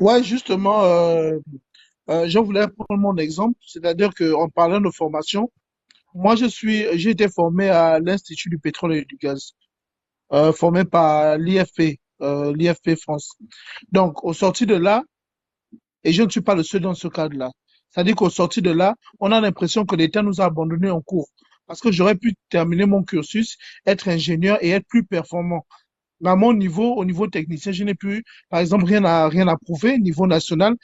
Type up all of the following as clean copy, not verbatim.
Ouais, justement, je voulais prendre mon exemple, c'est-à-dire qu'en parlant de formation, moi, j'ai été formé à l'Institut du pétrole et du gaz, formé par l'IFP, l'IFP France. Donc, au sorti de là, et je ne suis pas le seul dans ce cadre-là, c'est-à-dire qu'au sorti de là, on a l'impression que l'État nous a abandonnés en cours. Parce que j'aurais pu terminer mon cursus, être ingénieur et être plus performant. Mais à mon niveau, au niveau technicien, je n'ai plus, par exemple, rien à prouver. Niveau national,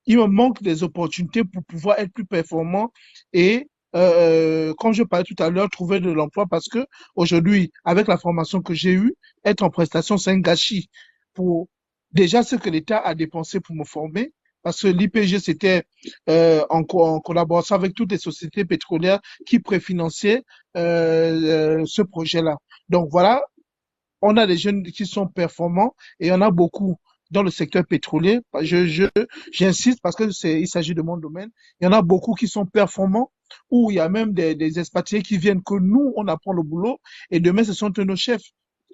il me manque des opportunités pour pouvoir être plus performant et, comme je parlais tout à l'heure, trouver de l'emploi parce que aujourd'hui, avec la formation que j'ai eue, être en prestation, c'est un gâchis pour déjà ce que l'État a dépensé pour me former. Parce que l'IPG, c'était en collaboration avec toutes les sociétés pétrolières qui préfinançaient ce projet-là. Donc voilà, on a des jeunes qui sont performants et il y en a beaucoup dans le secteur pétrolier. J'insiste parce que il s'agit de mon domaine. Il y en a beaucoup qui sont performants où il y a même des expatriés qui viennent que nous, on apprend le boulot et demain, ce sont nos chefs.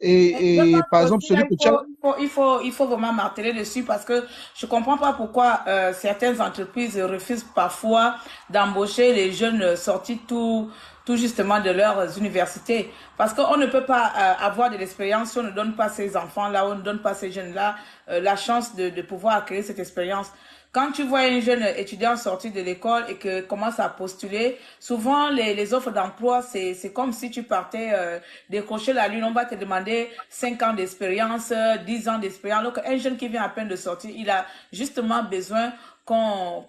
Je Et par pense exemple, aussi, là, celui que tu as, il faut vraiment marteler dessus parce que je comprends pas pourquoi certaines entreprises refusent parfois d'embaucher les jeunes sortis tout justement de leurs universités. Parce qu'on ne peut pas avoir de l'expérience si on ne donne pas ces enfants-là, on ne donne pas ces jeunes-là la chance de pouvoir acquérir cette expérience. Quand tu vois un jeune étudiant sortir de l'école et que commence à postuler, souvent les offres d'emploi, c'est comme si tu partais décrocher la lune. On va te demander 5 ans d'expérience, 10 ans d'expérience. Alors qu'un jeune qui vient à peine de sortir, il a justement besoin qu'on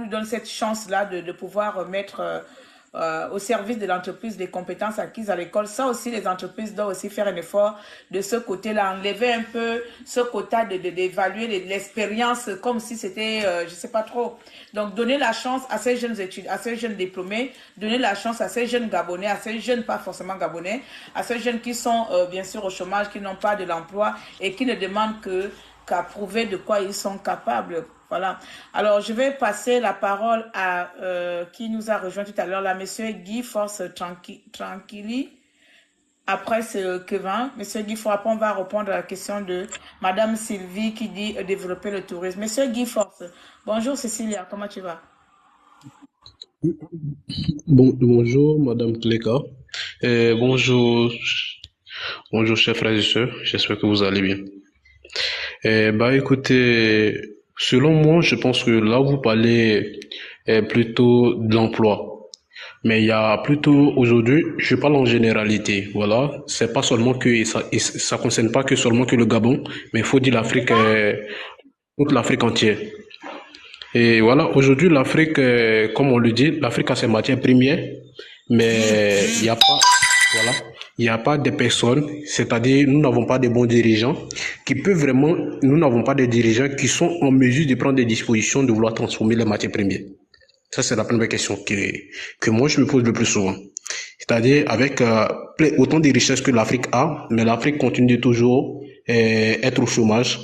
lui donne cette chance-là de pouvoir mettre au service de l'entreprise des compétences acquises à l'école. Ça aussi, les entreprises doivent aussi faire un effort de ce côté-là, enlever un peu ce quota d'évaluer l'expérience comme si c'était, je sais pas trop. Donc, donner la chance à ces jeunes études, à ces jeunes diplômés, donner la chance à ces jeunes Gabonais, à ces jeunes pas forcément Gabonais, à ces jeunes qui sont bien sûr au chômage, qui n'ont pas de l'emploi et qui ne demandent qu'à prouver de quoi ils sont capables. Voilà. Alors, je vais passer la parole à qui nous a rejoint tout à l'heure, là, Monsieur Guy Force Tranquilli. Après, c'est Kevin. Monsieur Guy Force, après, on va répondre à la question de Madame Sylvie qui dit développer le tourisme. Monsieur Guy Force, bonjour Cécilia, comment tu vas? Bonjour, Madame Cléka. Bonjour, bonjour, chers frères et sœurs. J'espère que vous allez bien. Écoutez, selon moi, je pense que là, vous parlez plutôt de l'emploi. Mais il y a plutôt, aujourd'hui, je parle en généralité. Voilà. C'est pas seulement que, et ça concerne pas que seulement que le Gabon, mais il faut dire l'Afrique, toute l'Afrique entière. Et voilà, aujourd'hui, l'Afrique, comme on le dit, l'Afrique a ses matières premières, mais il n'y a pas, voilà, il n'y a pas de personnes, c'est-à-dire nous n'avons pas de bons dirigeants qui peuvent vraiment, nous n'avons pas de dirigeants qui sont en mesure de prendre des dispositions de vouloir transformer les matières premières. Ça, c'est la première question que moi je me pose le plus souvent. C'est-à-dire avec autant de richesses que l'Afrique a, mais l'Afrique continue de toujours être au chômage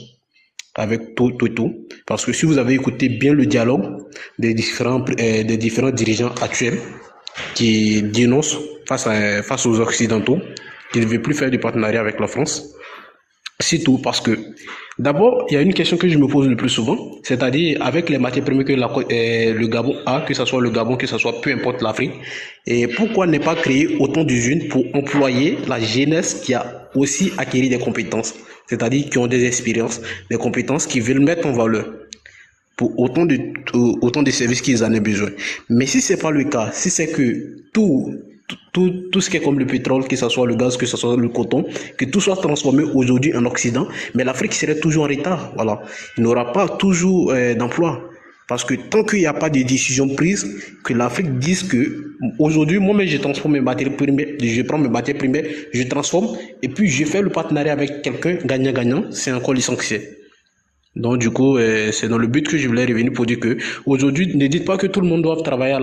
avec tout. Parce que si vous avez écouté bien le dialogue des différents dirigeants actuels qui dénoncent face aux Occidentaux qu'ils ne veulent plus faire de partenariat avec la France, c'est tout parce que d'abord, il y a une question que je me pose le plus souvent, c'est-à-dire avec les matières premières que le Gabon a, que ce soit le Gabon, que ce soit peu importe l'Afrique, et pourquoi ne pas créer autant d'usines pour employer la jeunesse qui a aussi acquis des compétences, c'est-à-dire qui ont des expériences, des compétences qui veulent mettre en valeur pour autant de services qu'ils en aient besoin. Mais si c'est pas le cas, si c'est que tout ce qui est comme le pétrole, que ce soit le gaz, que ce soit le coton, que tout soit transformé aujourd'hui en Occident, mais l'Afrique serait toujours en retard. Voilà. Il n'aura pas toujours d'emploi. Parce que tant qu'il n'y a pas de décision prise, que l'Afrique dise que aujourd'hui, moi-même, je transforme mes matières premières, je prends mes matières premières, je transforme, et puis je fais le partenariat avec quelqu'un gagnant-gagnant, c'est encore l'essentiel. Donc du coup, c'est dans le but que je voulais revenir pour dire que aujourd'hui, ne dites pas que tout le monde doit travailler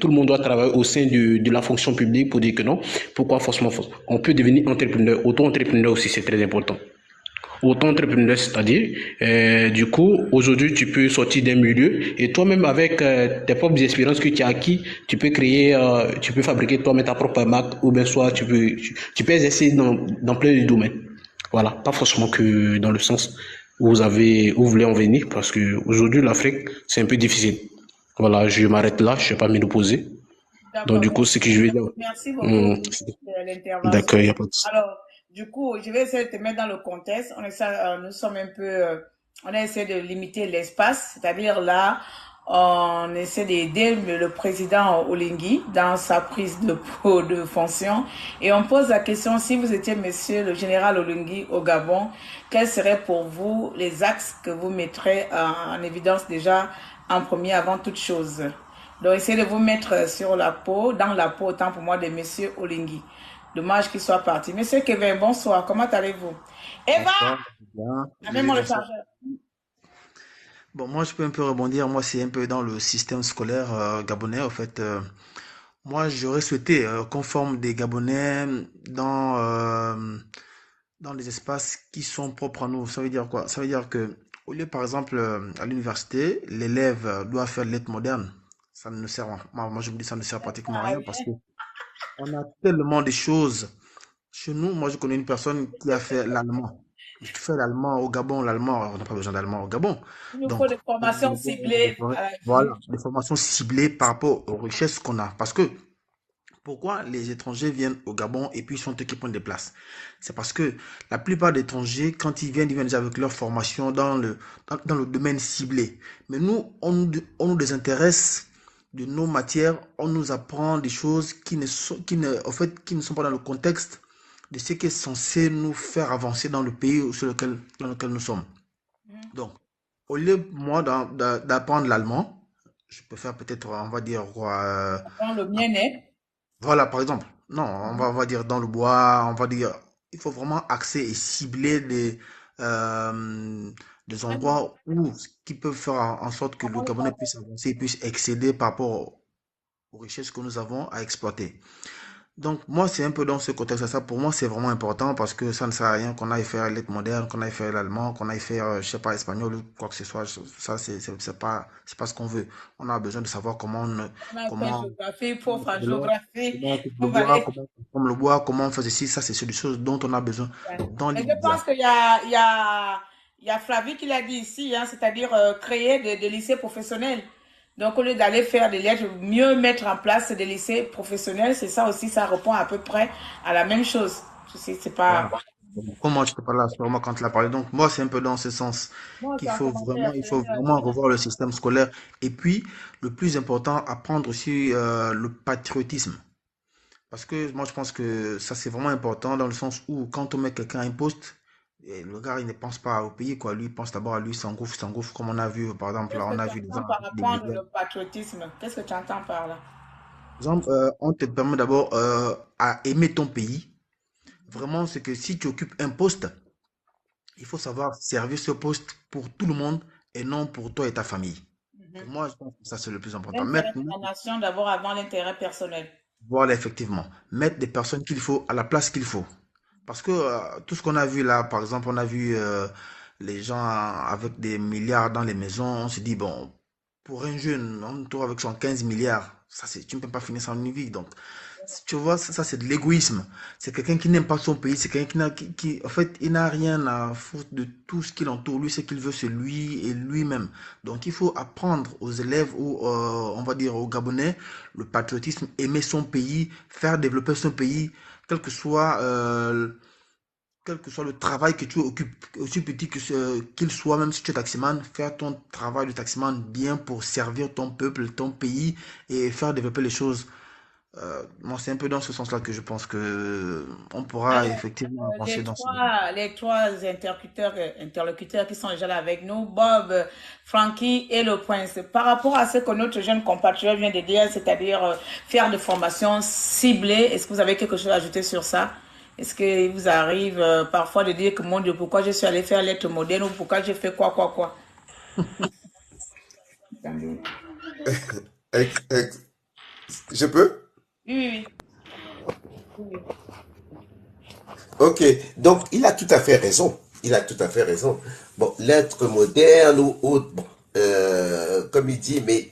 tout le monde doit travailler au sein de la fonction publique pour dire que non. Pourquoi forcément on peut devenir entrepreneur, auto-entrepreneur aussi, c'est très important. Auto-entrepreneur, c'est-à-dire, du coup, aujourd'hui, tu peux sortir d'un milieu et toi-même avec tes propres expériences que tu as acquis, tu peux créer, tu peux fabriquer toi-même ta propre marque ou bien soit tu peux exercer dans plein de domaines. Voilà, pas forcément que dans le sens où vous voulez en venir, parce que aujourd'hui l'Afrique, c'est un peu difficile. Voilà, je m'arrête là, je ne sais pas m'opposer. Donc D'accord, du coup, ce que je vais dire, merci beaucoup hum, de l'intervention. d'accord, il n'y a pas de souci. Alors, du coup, je vais essayer de te mettre dans le contexte. Nous sommes un peu, on a essayé de limiter l'espace, c'est-à-dire là, on essaie d'aider le président Oligui dans sa prise de fonction et on pose la question, si vous étiez monsieur le général Oligui au Gabon, quels seraient pour vous les axes que vous mettrez en évidence déjà en premier avant toute chose? Donc, essayez de vous mettre sur la peau, dans la peau, autant pour moi, de monsieur Oligui. Dommage qu'il soit parti. Monsieur Kevin, bonsoir. Comment allez-vous? Eva, Bonsoir, bien. amène-moi le Bonsoir. chargeur. Bon, moi, je peux un peu rebondir. Moi, c'est un peu dans le système scolaire gabonais. En fait, moi, j'aurais souhaité qu'on forme des Gabonais dans des espaces qui sont propres à nous. Ça veut dire quoi? Ça veut dire que, au lieu, par exemple, à l'université, l'élève doit faire de lettres modernes. Ça ne sert, moi, je me dis, ça ne sert pratiquement à Ah, rien parce que on a tellement de choses. Chez nous, moi, je connais une personne qui a fait l'allemand. Tu fais l'allemand au Gabon, l'allemand, on n'a pas besoin d'allemand au Gabon. il nous faut Donc, des formations ciblées à la voilà, vie. des formations ciblées par rapport aux richesses qu'on a. Parce que, pourquoi les étrangers viennent au Gabon et puis ils sont eux qui prennent des places? C'est parce que la plupart des étrangers, quand ils viennent déjà avec leur formation dans le domaine ciblé. Mais nous, on nous désintéresse de nos matières, on nous apprend des choses en fait, qui ne sont pas dans le contexte de ce qui est censé nous faire avancer dans le pays dans lequel nous sommes. Mhm. Donc, au lieu, moi, d'apprendre l'allemand, je peux faire peut-être, on va dire, quoi, Dans le bien-être. voilà, par exemple. Non, on va dire dans le bois, on va dire, il faut vraiment axer et cibler des endroits qui peuvent faire en sorte que le Gabonais puisse avancer, puisse excéder par rapport aux richesses que nous avons à exploiter. Donc, moi, c'est un peu dans ce contexte. Ça, pour moi, c'est vraiment important parce que ça ne sert à rien qu'on aille faire l'aide moderne, qu'on aille faire l'allemand, qu'on aille faire, je sais pas, espagnol ou quoi que ce soit. Ça, c'est pas ce qu'on veut. On a besoin de savoir On a fait comment, géographie, comment on pauvre fait en de l'or, géographie. comment on coupe le Vous bois, allez. comment on consomme le bois, comment on fait ceci. Ça, c'est des choses dont on a besoin dans Mais je pense l'immédiat. il y a Flavie qui l'a dit ici, hein, c'est-à-dire créer des lycées professionnels. Donc, au lieu d'aller faire des lettres, mieux mettre en place des lycées professionnels, c'est ça aussi, ça répond à peu près à la même chose. Je sais, c'est pas. Voilà. Comment je te parle là, c'est vraiment quand tu l'as parlé. Donc, moi, c'est un peu dans ce sens Moi, c'est un commentaire. il faut vraiment revoir le système scolaire. Et puis, le plus important, apprendre aussi le patriotisme. Parce que moi, je pense que ça, c'est vraiment important dans le sens où quand on met quelqu'un à un poste, et le gars, il ne pense pas au pays, quoi. Lui, il pense d'abord à lui, s'engouffre, comme on a vu, par exemple, là, Qu'est-ce que on a tu vu des entends gens par avec des apprendre milliards. le patriotisme? Qu'est-ce que tu entends par là? Par exemple, on te permet d'abord à aimer ton pays. Vraiment, c'est que si tu occupes un poste, il faut savoir servir ce poste pour tout le monde et non pour toi et ta famille. Pour Mhm. moi, je pense que ça, c'est le plus important. L'intérêt de la nation d'abord avant l'intérêt personnel. Voilà, effectivement, mettre des personnes qu'il faut à la place qu'il faut. Parce que tout ce qu'on a vu là, par exemple, on a vu les gens avec des milliards dans les maisons, on se dit, bon, pour un jeune, on trouve avec son 15 milliards, tu ne peux pas finir ça en une vie. Donc, tu vois, c'est de l'égoïsme. C'est quelqu'un qui n'aime pas son pays, c'est quelqu'un en fait, il n'a rien à foutre de tout ce qui l'entoure. Lui, ce qu'il veut, c'est lui et lui-même. Donc, il faut apprendre aux élèves ou, on va dire, aux Gabonais, le patriotisme, aimer son pays, faire développer son pays, quel que soit, euh, quel que soit le travail que tu occupes, aussi petit qu'il soit, même si tu es taximan, faire ton travail de taximan bien pour servir ton peuple, ton pays et faire développer les choses. Moi, c'est un peu dans ce sens-là que je pense que on pourra Alors, effectivement avancer dans ce domaine. les trois interlocuteurs qui sont déjà là avec nous, Bob, Frankie et le Prince, par rapport à ce que notre jeune compatriote vient de dire, c'est-à-dire faire des formations ciblées, est-ce que vous avez quelque chose à ajouter sur ça? Est-ce qu'il vous arrive parfois de dire que mon Dieu, pourquoi je suis allé faire lettre moderne ou pourquoi j'ai fait quoi? Attendez. Ex- ex- Je peux? Oui. Oui. Ok, donc il a tout à fait raison. Il a tout à fait raison. Bon, l'être moderne ou autre, bon, comme il dit, mais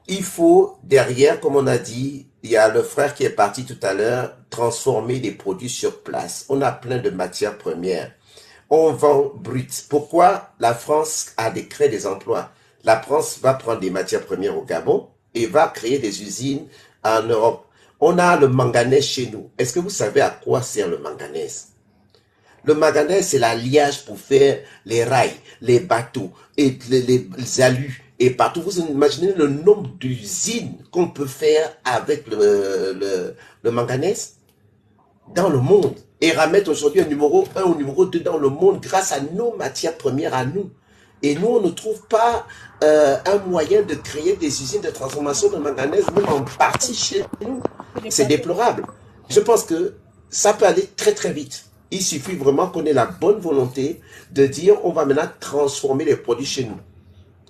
il faut derrière, comme on a dit, il y a le frère qui est parti tout à l'heure, transformer les produits sur place. On a plein de matières premières. on vend brut. Pourquoi la France a créé des emplois? La France va prendre des matières premières au Gabon et va créer des usines en Europe. On a le manganèse chez nous. Est-ce que vous savez à quoi sert le manganèse? Le manganèse, c'est l'alliage pour faire les rails, les bateaux et les alus. Et partout, vous imaginez le nombre d'usines qu'on peut faire avec le manganèse dans le monde. Et Eramet aujourd'hui est numéro 1 ou numéro 2 dans le monde grâce à nos matières premières à nous. Et nous, on ne trouve pas un moyen de créer des usines de transformation de manganèse, même en partie chez nous. C'est déplorable. Je pense que ça peut aller très très vite. Il suffit vraiment qu'on ait la bonne volonté de dire on va maintenant transformer les produits chez nous.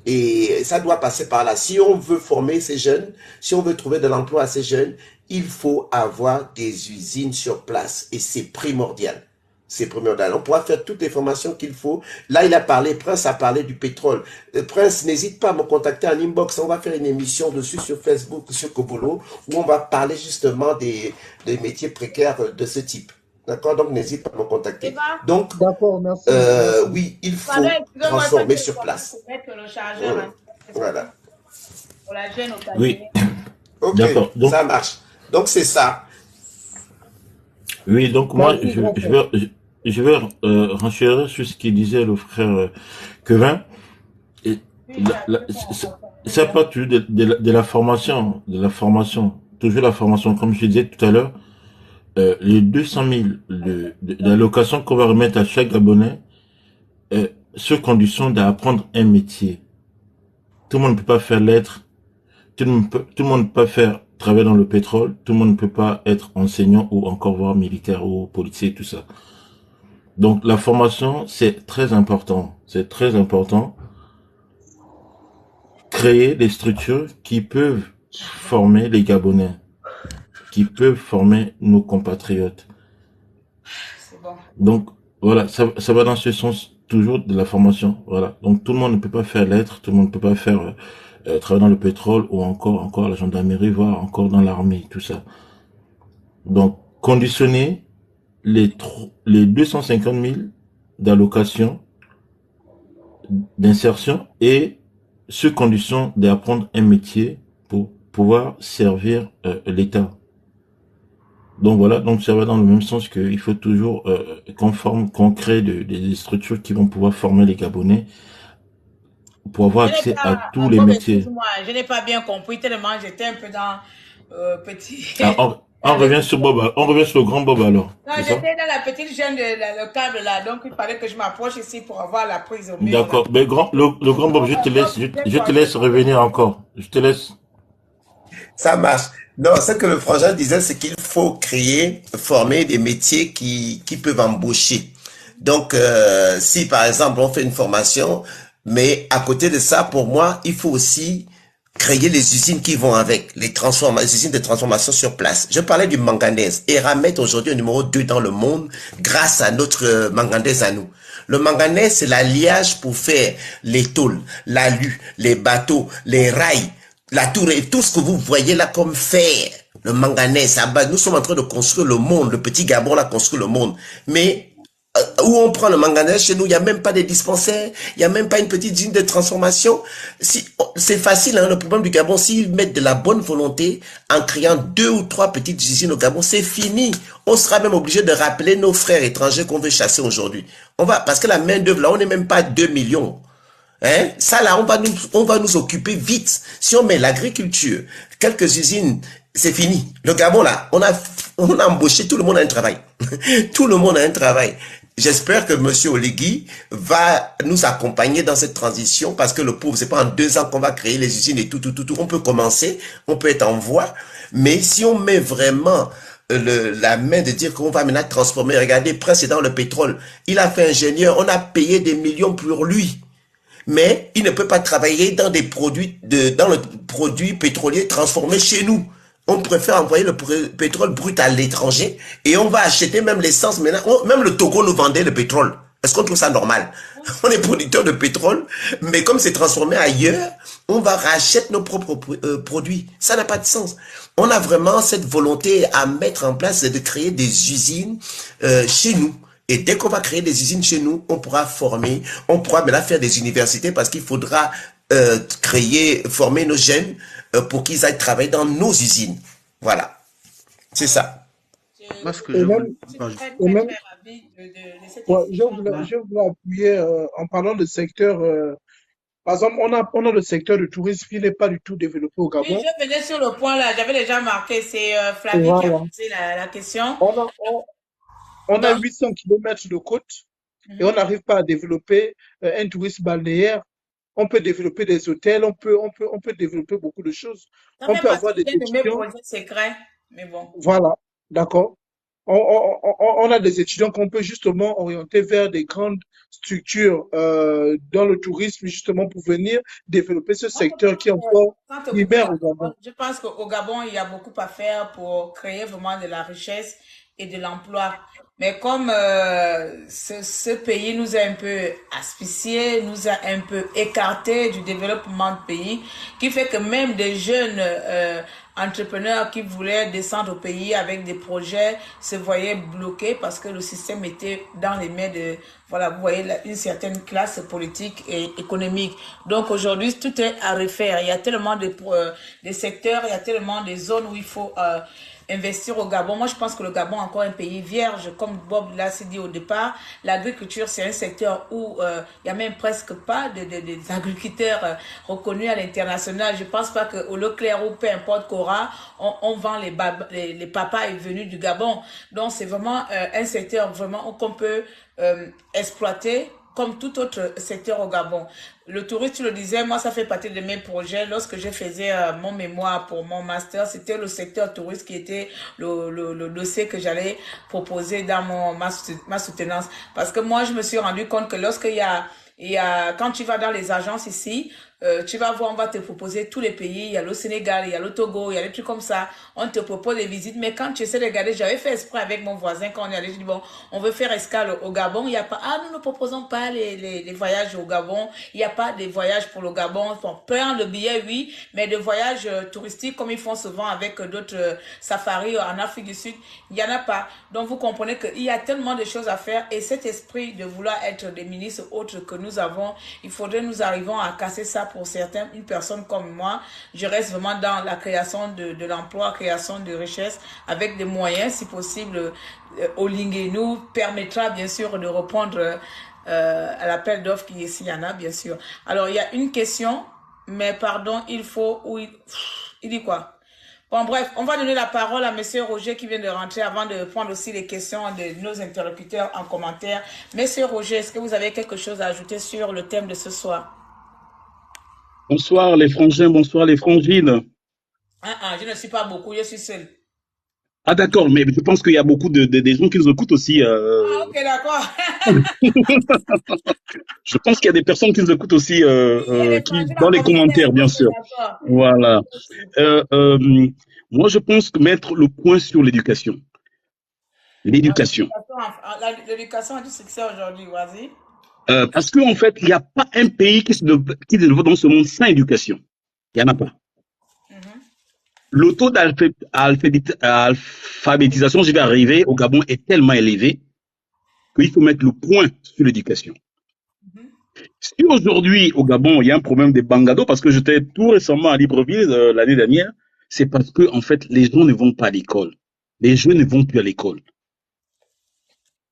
Et ça doit passer par là. Si on veut former ces jeunes, si on veut trouver de l'emploi à ces jeunes, il faut avoir des usines sur place. Et c'est primordial. C'est primordial. On pourra faire toutes les formations qu'il faut. Là, il a parlé, Prince a parlé du pétrole. Prince, n'hésite pas à me contacter en inbox. On va faire une émission dessus sur Facebook, sur Kobolo, où on va parler justement des métiers précaires de ce type. D'accord? Donc, n'hésite pas à me contacter. Donc, merci. oui, il faut transformer sur place. Voilà. Oui. Ok, D'accord. Donc, ça marche. Donc, c'est ça. oui, donc moi, je vais renchérir sur ce qu'il disait le frère Kevin. Et ça part toujours de la formation, toujours la formation, comme je disais tout à l'heure. Les 200 000 de l'allocation qu'on va remettre à chaque Gabonais, sur condition d'apprendre un métier. Tout le monde ne peut pas faire lettres, tout le monde ne peut pas faire travailler dans le pétrole, tout le monde ne peut pas être enseignant ou encore voir militaire ou policier, tout ça. Donc la formation, c'est très important. C'est très important. Créer des structures qui peuvent former les Gabonais, qui peuvent former nos compatriotes. Bon. Donc, voilà, ça va dans ce sens toujours de la formation. Voilà. Donc, tout le monde ne peut pas faire lettres, tout le monde ne peut pas faire travailler dans le pétrole ou encore la gendarmerie, voire encore dans l'armée, tout ça. Donc, conditionner les 250 000 d'allocation, d'insertion et sous condition d'apprendre un métier pour pouvoir servir l'État. Donc voilà, donc ça va dans le même sens qu'il faut toujours qu'on crée des structures qui vont pouvoir former les Gabonais pour avoir accès à tous les métiers. Je n'ai pas bien compris tellement j'étais un peu dans petit. On revient sur Bob, on revient sur le grand Bob alors. Non, j'étais dans la petite chaîne le câble là, donc il fallait que je m'approche ici pour avoir la prise au mur. D'accord, mais le grand Bob, je te laisse revenir encore. Je te laisse. Ça marche. Non, ce que le frangin disait, c'est qu'il faut créer, former des métiers qui peuvent embaucher. Donc, si par exemple on fait une formation, mais à côté de ça, pour moi, il faut aussi créer les usines qui vont avec, les usines de transformation sur place. Je parlais du manganèse. Eramet aujourd'hui est numéro 2 dans le monde grâce à notre manganèse à nous. Le manganèse, c'est l'alliage pour faire les tôles, l'alu, les bateaux, les rails, la tour et tout ce que vous voyez là comme fer, le manganèse, nous sommes en train de construire le monde, le petit Gabon là construit le monde. Mais où on prend le manganèse chez nous, il n'y a même pas de dispensaires, il n'y a même pas une petite usine de transformation. C'est facile, hein, le problème du Gabon, s'ils mettent de la bonne volonté en créant 2 ou 3 petites usines au Gabon, c'est fini. On sera même obligé de rappeler nos frères étrangers qu'on veut chasser aujourd'hui. Parce que la main d'œuvre là, on n'est même pas 2 millions. Hein? Ça là, on va nous occuper vite. Si on met l'agriculture, quelques usines, c'est fini. Le Gabon là, on a embauché, tout le monde a un travail. Tout le monde a un travail. J'espère que Monsieur Oligui va nous accompagner dans cette transition parce que le pauvre, c'est pas en 2 ans qu'on va créer les usines et tout. On peut commencer, on peut être en voie, mais si on met vraiment la main de dire qu'on va maintenant transformer, regardez, Prince est dans le pétrole, il a fait ingénieur, on a payé des millions pour lui. Mais il ne peut pas travailler dans des produits dans le produit pétrolier transformé chez nous. On préfère envoyer le pétrole brut à l'étranger et on va acheter même l'essence maintenant. Même le Togo nous vendait le pétrole. Est-ce qu'on trouve ça normal? On est producteur de pétrole, mais comme c'est transformé ailleurs, on va racheter nos propres produits. Ça n'a pas de sens. On a vraiment cette volonté à mettre en place de créer des usines chez nous. Et dès qu'on va créer des usines chez nous, on pourra former, on pourra maintenant faire des universités parce qu'il faudra former nos jeunes pour qu'ils aillent travailler dans nos usines. Voilà, c'est ça. Moi, ce que Et je voulais... même, Je suis très, et très, même, très ravie de cette ouais, discussion. je voulais appuyer en parlant de secteur. Par exemple, on a le secteur du tourisme qui n'est pas du tout développé au Oui, Gabon. je venais sur le point là, j'avais déjà marqué, c'est Flavie qui a Voilà. posé la question. On a, on, on a Donc, 800 kilomètres de côte et on mhm. n'arrive pas à développer un tourisme balnéaire. On peut développer des hôtels, on peut développer beaucoup de choses. Ça On fait peut partie avoir des d'un de mes étudiants, projets secrets, mais bon. voilà, d'accord. On a des étudiants qu'on peut justement orienter vers des grandes structures dans le tourisme, justement pour venir développer ce Moi, je secteur qui est pense encore sans te couper primaire la au parole, Gabon. je pense qu'au Gabon, il y a beaucoup à faire pour créer vraiment de la richesse et de l'emploi. Mais comme ce pays nous a un peu asphyxiés, nous a un peu écartés du développement du pays, qui fait que même des jeunes entrepreneurs qui voulaient descendre au pays avec des projets se voyaient bloqués parce que le système était dans les mains de, voilà, vous voyez, une certaine classe politique et économique. Donc aujourd'hui, tout est à refaire. Il y a tellement de secteurs, il y a tellement de zones où il faut investir au Gabon. Moi, je pense que le Gabon est encore un pays vierge. Comme Bob l'a dit au départ, l'agriculture, c'est un secteur où il n'y a même presque pas des agriculteurs reconnus à l'international. Je pense pas qu'au Leclerc ou peu importe Cora, on vend les papayes venus du Gabon. Donc, c'est vraiment un secteur vraiment qu'on peut exploiter comme tout autre secteur au Gabon. Le tourisme, tu le disais, moi, ça fait partie de mes projets. Lorsque je faisais mon mémoire pour mon master, c'était le secteur touriste qui était le dossier que j'allais proposer dans ma soutenance. Parce que moi, je me suis rendu compte que quand tu vas dans les agences ici, tu vas voir, on va te proposer tous les pays. Il y a le Sénégal, il y a le Togo, il y a des trucs comme ça. On te propose des visites. Mais quand tu essaies de regarder, j'avais fait exprès avec mon voisin quand on est allé. Je dis, bon, on veut faire escale au Gabon. Il y a pas, nous ne proposons pas les voyages au Gabon. Il n'y a pas de voyages pour le Gabon. Bon, plein de billets, oui, mais de voyages touristiques comme ils font souvent avec d'autres safaris en Afrique du Sud, il n'y en a pas. Donc, vous comprenez qu'il y a tellement de choses à faire et cet esprit de vouloir être des ministres autres que nous avons, il faudrait nous arrivons à casser ça pour certains. Une personne comme moi, je reste vraiment dans la création de l'emploi, création de richesse avec des moyens, si possible. Olingue nous permettra bien sûr de répondre à l'appel d'offres s'il y en a, bien sûr. Alors, il y a une question, mais pardon, il dit quoi? Bon, bref, on va donner la parole à Monsieur Roger qui vient de rentrer avant de prendre aussi les questions de nos interlocuteurs en commentaire. Monsieur Roger, est-ce que vous avez quelque chose à ajouter sur le thème de ce soir? Bonsoir les frangins, bonsoir les frangines. Je ne suis pas beaucoup, je suis seul. Ah d'accord, mais je pense qu'il y a beaucoup des gens qui nous écoutent aussi. Ok, d'accord. Je pense qu'il y a des personnes qui nous écoutent aussi Il y a des qui, frangines dans en les commentaire. commentaires, bien Ok, sûr. d'accord. Voilà. Moi, je pense que mettre le point sur l'éducation. L'éducation. L'éducation a du succès aujourd'hui, vas-y. Parce qu'en fait, il n'y a pas un pays qui se développe dans ce monde sans éducation. Il n'y en a pas. Le taux d'alphabétisation, je vais arriver, au Gabon est tellement élevé qu'il faut mettre le point sur l'éducation. Si aujourd'hui, au Gabon, il y a un problème de Bangado, parce que j'étais tout récemment à Libreville l'année dernière, c'est parce que, en fait, les gens ne vont pas à l'école. Les jeunes ne vont plus à l'école.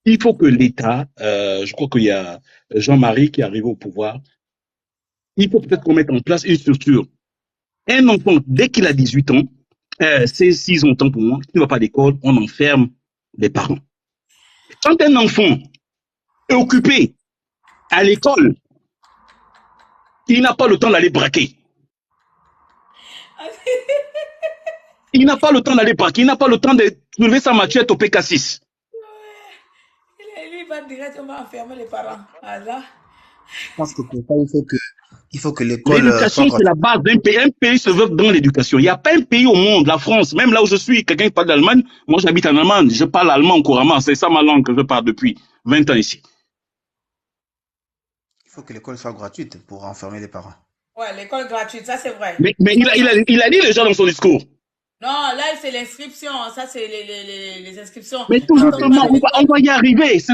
Il faut que l'État, je crois qu'il y a Jean-Marie qui est arrivé au pouvoir, il faut peut-être qu'on mette en place une structure. Un enfant, dès qu'il a 18 ans, c'est 6 ans pour moi, qui ne va pas à l'école, on enferme les parents. Quand un enfant est occupé à l'école, il n'a pas le temps d'aller braquer. Il n'a pas le temps d'aller braquer, il n'a pas le temps de soulever sa machette au PK6. Lui, il va directement enfermer les parents. Alors, Je pense que pour ça, il faut que l'école L'éducation, c'est la base d'un pays. Un pays se veut dans l'éducation. Il n'y a pas un pays au monde, la France, même là où je suis, quelqu'un qui parle d'Allemagne, moi j'habite en Allemagne, je parle allemand couramment, c'est ça ma langue que je parle depuis 20 ans ici. Il faut que l'école soit gratuite pour enfermer les parents. ouais, l'école gratuite, ça c'est vrai. Mais il a dit les gens dans son discours. Non, là, c'est l'inscription. Ça, c'est les inscriptions. Mais tout Ah, Quand on bien justement, parle sûr. on d'école, va y arriver. C'est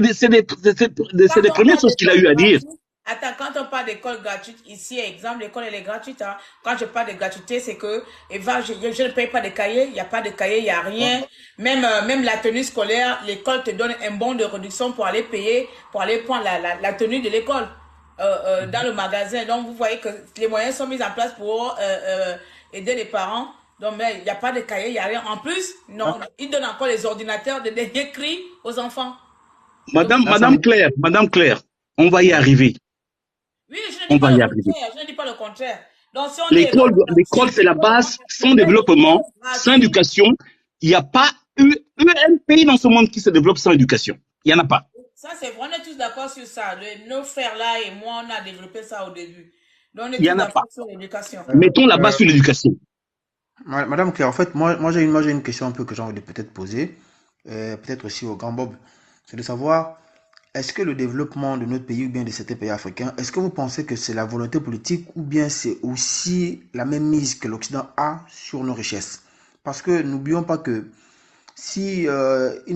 quand des on premières parle choses qu'il a d'école eu à dire. gratuite, attends, quand on parle d'école gratuite, ici, exemple, l'école, elle est gratuite. Hein. Quand je parle de gratuité, c'est que, Eva, je ne paye pas de cahiers, il n'y a pas de cahiers, il n'y a rien. Même la tenue scolaire, l'école te donne un bon de réduction pour aller payer, pour aller prendre la tenue de l'école dans le magasin. Donc, vous voyez que les moyens sont mis en place pour aider les parents. Donc, mais il n'y a pas de cahiers, il n'y a rien. En plus, non, ils donnent encore les ordinateurs de dernier cri aux enfants. Donc, Là, ça me... Madame Claire, on va y arriver. oui, je ne dis On pas va le y arriver. contraire. Je ne dis pas le contraire. Donc, si on dit école L'école, gratuite, c'est la école base. Sans développement, sans gratuite. éducation, il n'y a pas eu un pays dans ce monde qui se développe sans éducation. Il n'y en a pas. Ça, c'est vrai, on est tous d'accord sur ça. Nos frères là et moi, on a développé ça au début. Donc, on est Il n'y tous en a pas. d'accord sur l'éducation. Mettons la base sur l'éducation. Madame Claire, en fait, moi j'ai une question un peu que j'ai envie de peut-être poser, peut-être aussi au grand Bob. C'est de savoir, est-ce que le développement de notre pays ou bien de certains pays africains, est-ce que vous pensez que c'est la volonté politique ou bien c'est aussi la même mise que l'Occident a sur nos richesses? Parce que n'oublions pas que si ils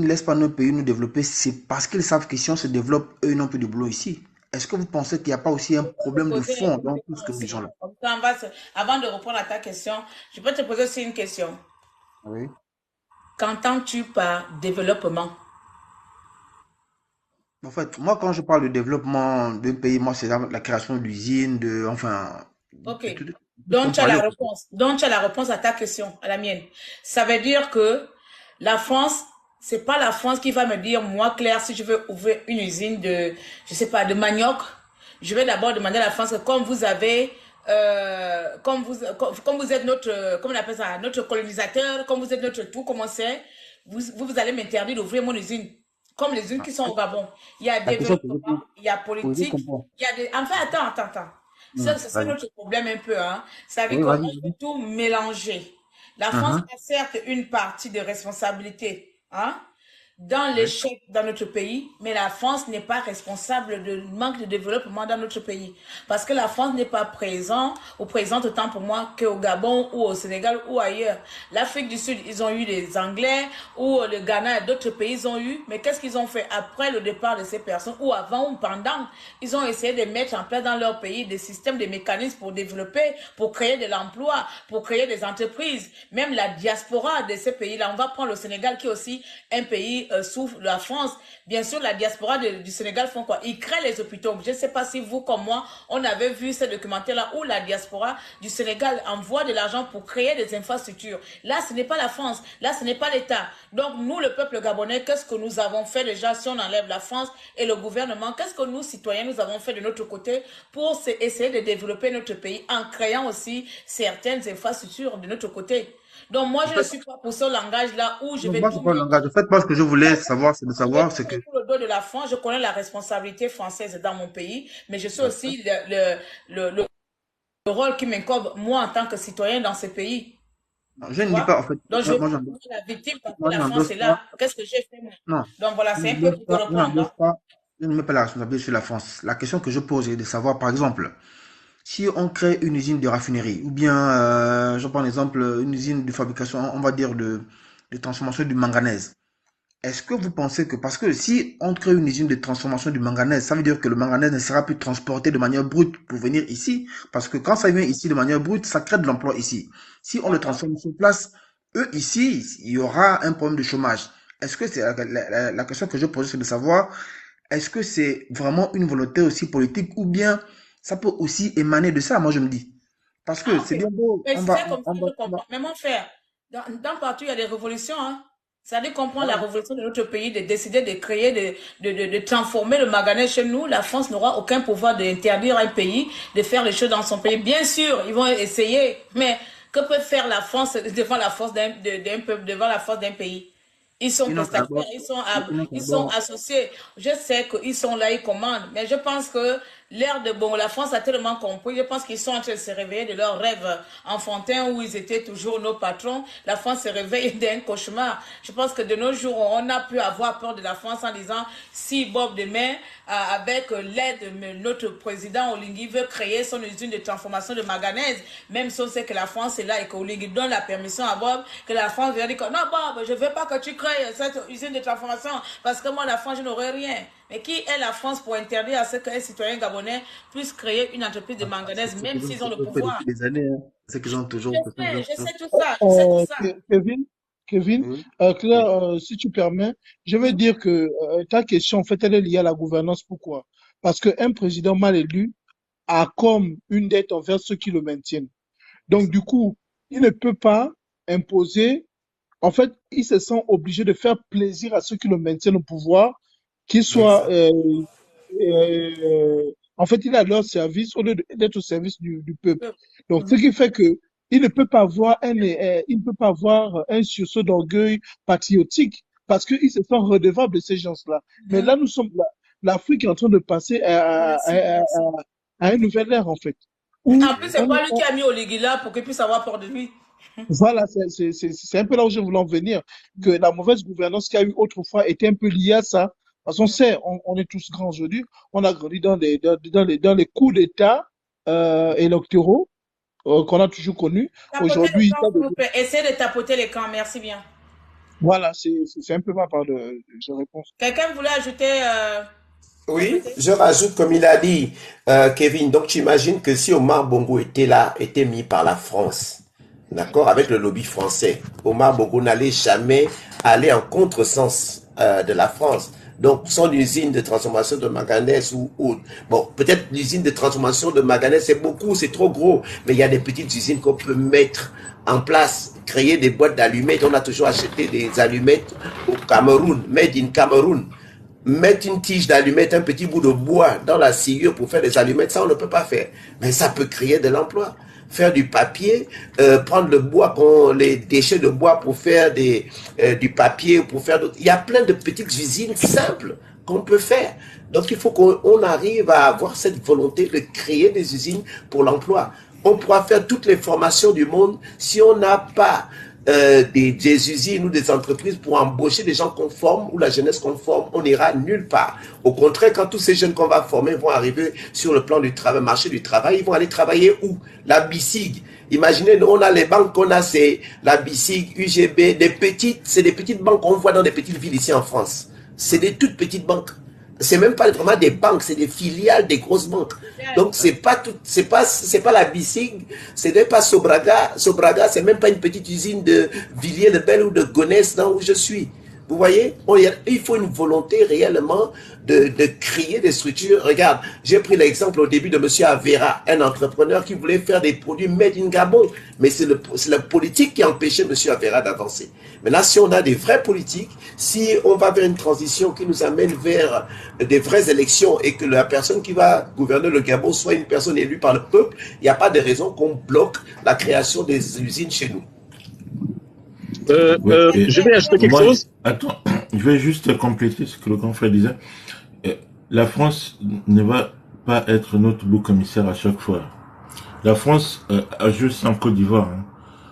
ne laissent pas nos pays nous développer, c'est parce qu'ils savent que si on se développe, eux ils n'ont plus de boulot ici. Est-ce que vous pensez qu'il n'y a pas aussi un Je peux te problème de poser fond une dans tout ce question que nous disons aussi. là? Comme ça, avant de répondre à ta question, je peux te poser aussi une question. Oui. Qu'entends-tu par développement? En fait, moi, quand je parle de développement d'un pays, moi, c'est la création d'usines, enfin, Ok. de tout ce qu'on Donc, tu as parlait. la réponse. Donc, tu as la réponse à ta question, à la mienne. Ça veut dire que la France, c'est pas la France qui va me dire, moi, Claire, si je veux ouvrir une usine de, je sais pas, de manioc, je vais d'abord demander à la France que comme vous avez, comme vous êtes notre, comment on appelle ça, notre colonisateur, comme vous êtes notre tout, comment c'est, vous allez m'interdire d'ouvrir mon usine. Comme les unes qui sont au Gabon. Il y a La question que je développement, il y a je politique, comprends. il y a des... Enfin, attends. C'est ça Vas-y. notre problème un peu, hein. Ça veut Oui, dire qu'on vas-y. veut tout mélanger. La France Mhm. a certes une partie de responsabilité, hein, dans Oui. l'échec dans notre pays, mais la France n'est pas responsable du manque de développement dans notre pays. Parce que la France n'est pas présente autant pour moi qu'au Gabon ou au Sénégal ou ailleurs. L'Afrique du Sud, ils ont eu les Anglais, ou le Ghana et d'autres pays, ils ont eu. Mais qu'est-ce qu'ils ont fait après le départ de ces personnes, ou avant ou pendant? Ils ont essayé de mettre en place dans leur pays des systèmes, des mécanismes pour développer, pour créer de l'emploi, pour créer des entreprises. Même la diaspora de ces pays-là, on va prendre le Sénégal qui est aussi un pays sous la France. Bien sûr, la diaspora du Sénégal font quoi? Ils créent les hôpitaux. Je ne sais pas si vous, comme moi, on avait vu ce documentaire-là où la diaspora du Sénégal envoie de l'argent pour créer des infrastructures. Là, ce n'est pas la France. Là, ce n'est pas l'État. Donc, nous, le peuple gabonais, qu'est-ce que nous avons fait déjà si on enlève la France et le gouvernement? Qu'est-ce que nous, citoyens, nous avons fait de notre côté pour essayer de développer notre pays en créant aussi certaines infrastructures de notre côté? Donc, moi, En je ne fait, suis pas pour ce langage-là où je non, vais moi, c'est tout pas le mettre. langage. En fait, moi, ce que je voulais savoir, c'est de Je vais savoir, tout c'est que... mettre sur le dos de la France. Je connais la responsabilité française dans mon pays, mais je sais D'accord. aussi le rôle qui m'incombe, moi, en tant que citoyen dans ce pays. Non, je Tu ne dis vois? pas, en fait, Donc, je moi, vais moi, pas j'endosse être la victime parce que moi, la France j'endosse est pas, là. Qu'est-ce que j'ai fait, moi? non, Donc, voilà, c'est un peu pour te je reprendre. n'endosse Hein. pas, je ne mets pas la responsabilité sur la France. La question que je pose est de savoir, par exemple, si on crée une usine de raffinerie, ou bien, je prends l'exemple, une usine de fabrication, on va dire, de transformation du manganèse. Est-ce que vous pensez que, parce que si on crée une usine de transformation du manganèse, ça veut dire que le manganèse ne sera plus transporté de manière brute pour venir ici, parce que quand ça vient ici de manière brute, ça crée de l'emploi ici. Si on le D'accord. transforme sur place, eux ici, il y aura un problème de chômage. Est-ce que c'est la question que je pose, c'est de savoir, est-ce que c'est vraiment une volonté aussi politique ou bien ça peut aussi émaner de ça, moi je me dis. Parce que Ah, c'est ok. bien beau, Mais c'est comme ça que je comprends. Mais mon frère, dans partout, il y a des révolutions. Hein. Ça dit comprendre la voilà. révolution de notre pays, de décider de créer, de transformer le manganèse chez nous. La France n'aura aucun pouvoir d'interdire un pays de faire les choses dans son pays. Bien sûr, ils vont essayer. Mais que peut faire la France devant la force d'un peuple, devant la force d'un pays? Ils sont Ils n'ont prestataires, d'abord, ils sont ils n'ont associés. Je sais qu'ils sont là, ils commandent. Mais je pense que l'ère de bon, la France a tellement compris. Je pense qu'ils sont en train de se réveiller de leurs rêves enfantins où ils étaient toujours nos patrons. La France se réveille d'un cauchemar. Je pense que de nos jours, on a pu avoir peur de la France en disant si Bob demain, avec l'aide de notre président Oligui, veut créer son usine de transformation de manganèse, même si on sait que la France est là et qu'Oligui donne la permission à Bob, que la France vient dire que non, Bob, je ne veux pas que tu crées cette usine de transformation parce que moi, la France, je n'aurai rien. Mais qui est la France pour interdire à ce qu'un citoyen gabonais puisse créer une entreprise de manganèse, C'est ce même qu'ils ont s'ils ont le toujours fait pouvoir? depuis des années. Hein. C'est ce qu'ils ont toujours fait. Je sais tout ça, je sais tout ça. Kevin, Oui, Claire, oui, si tu permets, je veux dire que ta question, en fait, elle est liée à la gouvernance. Pourquoi? Parce qu'un président mal élu a comme une dette envers ceux qui le maintiennent. c'est Donc, ça. du coup, il ne peut pas imposer. En fait, il se sent obligé de faire plaisir à ceux qui le maintiennent au pouvoir, qu'ils soient, Exact. en fait, il est à leur service au lieu d'être au service du peuple. Donc, ce Mhm. qui fait que il ne peut pas avoir il ne peut pas avoir un sursaut d'orgueil patriotique parce qu'il se sent redevable de ces gens-là. Mais là, l'Afrique est en train de passer Merci, merci. à une nouvelle ère, en fait, En où plus, Oui. c'est pas lui qui a mis Oligui là pour qu'il puisse avoir peur de lui. voilà, c'est un peu là où je voulais en venir, que la mauvaise gouvernance qu'il y a eu autrefois était un peu liée à ça. Parce qu'on sait, on est tous grands aujourd'hui, on a grandi dans les coups d'État électoraux qu'on a toujours connus. Tapoter les Aujourd'hui, camps, s'il vous plaît. Essayez de tapoter les camps, merci bien. voilà, c'est un peu ma part de réponse. Quelqu'un voulait ajouter, Oui, répéter? je rajoute, comme il a dit, Kevin, donc tu imagines que si Omar Bongo était là, était mis par la France, d'accord, avec le lobby français, Omar Bongo n'allait jamais aller en contresens de la France. Donc, son usine de transformation de manganèse ou autre. Bon, peut-être l'usine de transformation de manganèse, c'est beaucoup, c'est trop gros, mais il y a des petites usines qu'on peut mettre en place, créer des boîtes d'allumettes. On a toujours acheté des allumettes au Cameroun, made in Cameroun. Mettre une tige d'allumette, un petit bout de bois dans la sciure pour faire des allumettes, ça on ne peut pas faire. Mais ça peut créer de l'emploi. Faire du papier, prendre le bois, les déchets de bois pour faire du papier, pour faire d'autres. Il y a plein de petites usines simples qu'on peut faire. Donc il faut qu'on arrive à avoir cette volonté de créer des usines pour l'emploi. On pourra faire toutes les formations du monde si on n'a pas des usines ou des entreprises pour embaucher des gens conformes ou la jeunesse conforme, on n'ira nulle part. Au contraire, quand tous ces jeunes qu'on va former vont arriver sur le plan du travail, marché du travail, ils vont aller travailler où? La BICIG. Imaginez, nous, on a les banques qu'on a, c'est la BICIG, UGB, c'est des petites banques qu'on voit dans des petites villes ici en France. C'est des toutes petites banques. C'est même pas vraiment des banques, c'est des filiales des grosses banques. Donc c'est pas la BICIG, c'est pas Sobraga. Sobraga, c'est même pas une petite usine de Villiers-le-Bel ou de Gonesse, là où je suis. Vous voyez, il faut une volonté réellement de créer des structures. Regarde, j'ai pris l'exemple au début de M. Avera, un entrepreneur qui voulait faire des produits made in Gabon. Mais c'est la politique qui a empêché M. Avera d'avancer. Maintenant, si on a des vrais politiques, si on va vers une transition qui nous amène vers des vraies élections et que la personne qui va gouverner le Gabon soit une personne élue par le peuple, il n'y a pas de raison qu'on bloque la création des usines chez nous. Je vais ajouter quelque chose. Attends, je vais juste compléter ce que le grand frère disait. La France ne va pas être notre bouc commissaire à chaque fois. La France a juste en Côte d'Ivoire. Hein.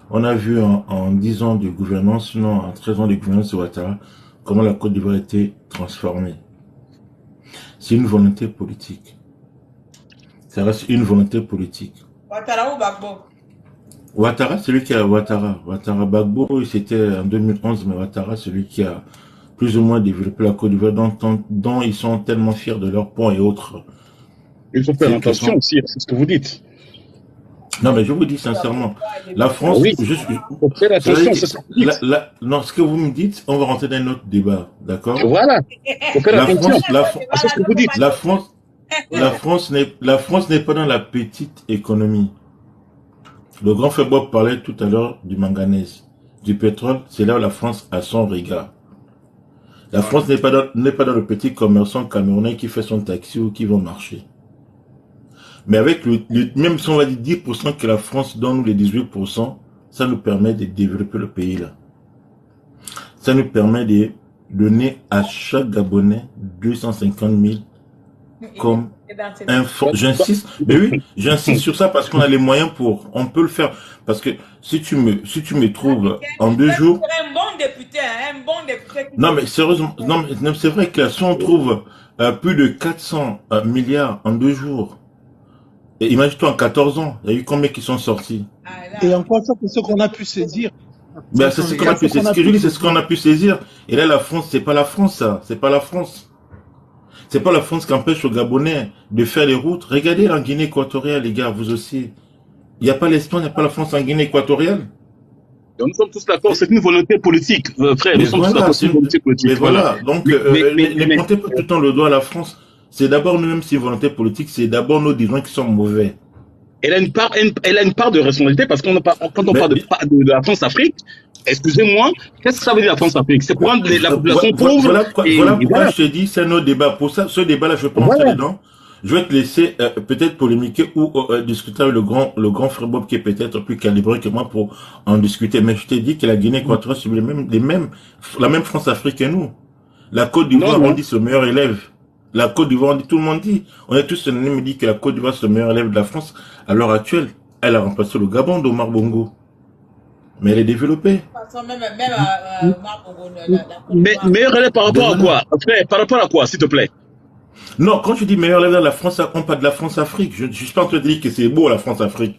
On a vu en 10 ans de gouvernance, non, en 13 ans de gouvernance de Ouattara, comment la Côte d'Ivoire a été transformée. C'est une volonté politique. Ça reste une volonté politique. Ouattara ou Gbagbo? Ouattara, celui qui a Ouattara. Ouattara Gbagbo, c'était en 2011, mais Ouattara, celui qui a plus ou moins développé la Côte d'Ivoire, dont ils sont tellement fiers de leurs ponts et autres. Il faut faire attention aussi, c'est ce que vous dites. Non, mais je vous dis sincèrement, la France, oui, il faut faire attention, c'est ce que vous dites. Non, ce que vous me dites, on va rentrer dans un autre débat, d'accord? Voilà, il faut faire attention. C'est ce que vous dites. La France n'est pas dans la petite économie. Le grand frère Bob parlait tout à l'heure du manganèse, du pétrole, c'est là où la France a son regard. La France n'est pas dans le petit commerçant camerounais qui fait son taxi ou qui va au marché. Mais avec même si on va dire 10% que la France donne, ou les 18%, ça nous permet de développer le pays là. Ça nous permet de donner à chaque Gabonais 250 000 comme est dans ses un domaines. fort. J'insiste, mais oui, j'insiste sur ça parce qu'on a les moyens pour. On peut le faire. Parce que si tu me trouves en 2 jours. Un bon député, hein, un bon député. Non, mais sérieusement, non, c'est vrai que là, si on trouve plus de 400 milliards en 2 jours, et imagine-toi en 14 ans, il y a eu combien qui sont sortis? Et encore ça, c'est ce qu'on a pu saisir. Ben, c'est ce qu'on a pu saisir. Ce que je dis, c'est ce qu'on a pu saisir. Et là, la France, c'est pas la France, ça. C'est pas la France. C'est pas la France qui empêche aux Gabonais de faire les routes. Regardez en Guinée équatoriale, les gars, vous aussi. Il n'y a pas l'Espagne, il n'y a pas la France en Guinée équatoriale. Donc, nous sommes tous d'accord, c'est une volonté politique, frère. Mais Nous sommes voilà, tous d'accord, c'est une volonté politique. mais voilà. Donc, ne pointez pas tout le temps le doigt à la France. C'est d'abord nous-mêmes, c'est une volonté politique. C'est d'abord nos dirigeants qui sont mauvais. Elle a une part de responsabilité parce qu'on quand on parle de la France-Afrique, excusez-moi, qu'est-ce que ça veut dire la France-Afrique? C'est pour rendre la population pauvre. Voilà pourquoi je te dis, c'est nos débats. Pour ça, ce débat-là, je pense dedans. Je vais te laisser peut-être polémiquer ou discuter avec le grand frère Bob qui est peut-être plus calibré que moi pour en discuter. Mais je t'ai dit que la Guinée équatoriale subit la même France-Afrique que nous. La Côte d'Ivoire, on dit c'est le meilleur élève. La Côte d'Ivoire, tout le monde dit. On est tous unanimes, dit que la Côte d'Ivoire c'est le meilleur élève de la France. À l'heure actuelle, elle a remplacé le Gabon d'Omar Bongo. Mais elle est développée. Mais meilleur élève par rapport à quoi? Frère, par rapport à quoi, s'il te plaît? Non, quand je dis meilleur élève de la France, on parle de la France-Afrique. Je ne suis pas en train de dire que c'est beau la France-Afrique.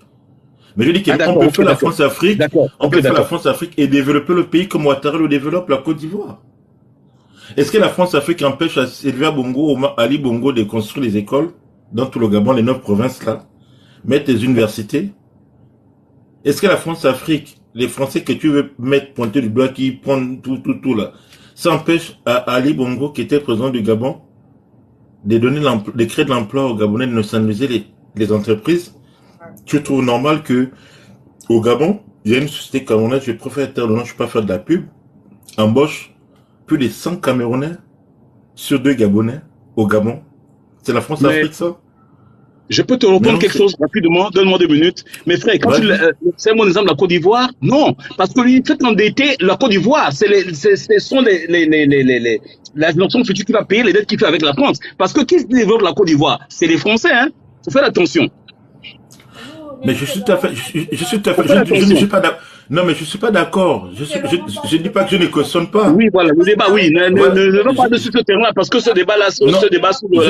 Mais je dis qu'on peut faire la France-Afrique, on peut faire la France-Afrique et développer le pays comme Ouattara le développe, la Côte d'Ivoire. Est-ce que la France-Afrique empêche à Sylvia Bongo, Ali Bongo de construire les écoles dans tout le Gabon, les 9 provinces là, mettre les universités? Est-ce que la France-Afrique, les Français que tu veux mettre pointer du doigt, qui prennent tout là, ça empêche à Ali Bongo, qui était président du Gabon, de créer de l'emploi aux Gabonais, de nationaliser les entreprises? Tu trouves normal que au Gabon, il y a une société camerounaise, je préfère taire le nom, je ne peux pas faire de la pub, embauche plus de 100 Camerounais sur 2 Gabonais au Gabon. C'est la France-Afrique, ça? Je peux te répondre quelque chose rapidement, donne-moi 2 minutes. Mais frère, quand c'est mon exemple, la Côte d'Ivoire, non. Parce que lui, fait endetter la Côte d'Ivoire, ce sont la génération future qui va payer les dettes qu'il fait avec la France. Parce que qui se développe la Côte d'Ivoire? C'est les Français, hein. Faut faire attention. Mais je suis tout à fait, je ne suis pas d'accord. Non, mais je suis pas d'accord. Je dis pas que je ne cautionne pas. Oui, voilà, le débat, oui. Ne va pas dessus ce terrain-là, parce que ce débat-là, sur la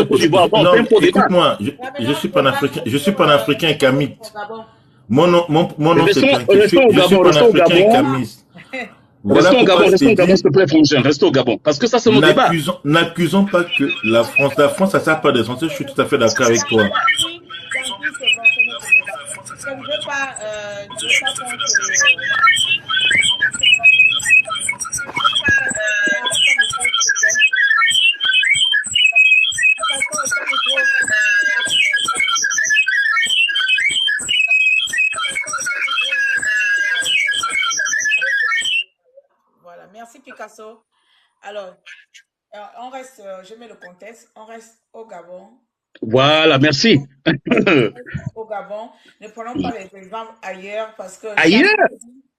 Côte d'Ivoire, non, écoute-moi, je suis panafricain, africain et camite. Mon nom, c'est pas, je suis panafricain et camiste. Restons au Gabon, s'il te plaît, frangin, restons au Gabon. Parce que ça, c'est mon débat. N'accusons pas que la France, ça sert pas d'essentiel, je suis tout à fait d'accord avec toi. Voilà, merci Picasso. Alors, on reste, je mets le contexte, on reste au Gabon. Voilà, merci. Au Gabon, ne prenons pas les exemples ailleurs parce que ailleurs,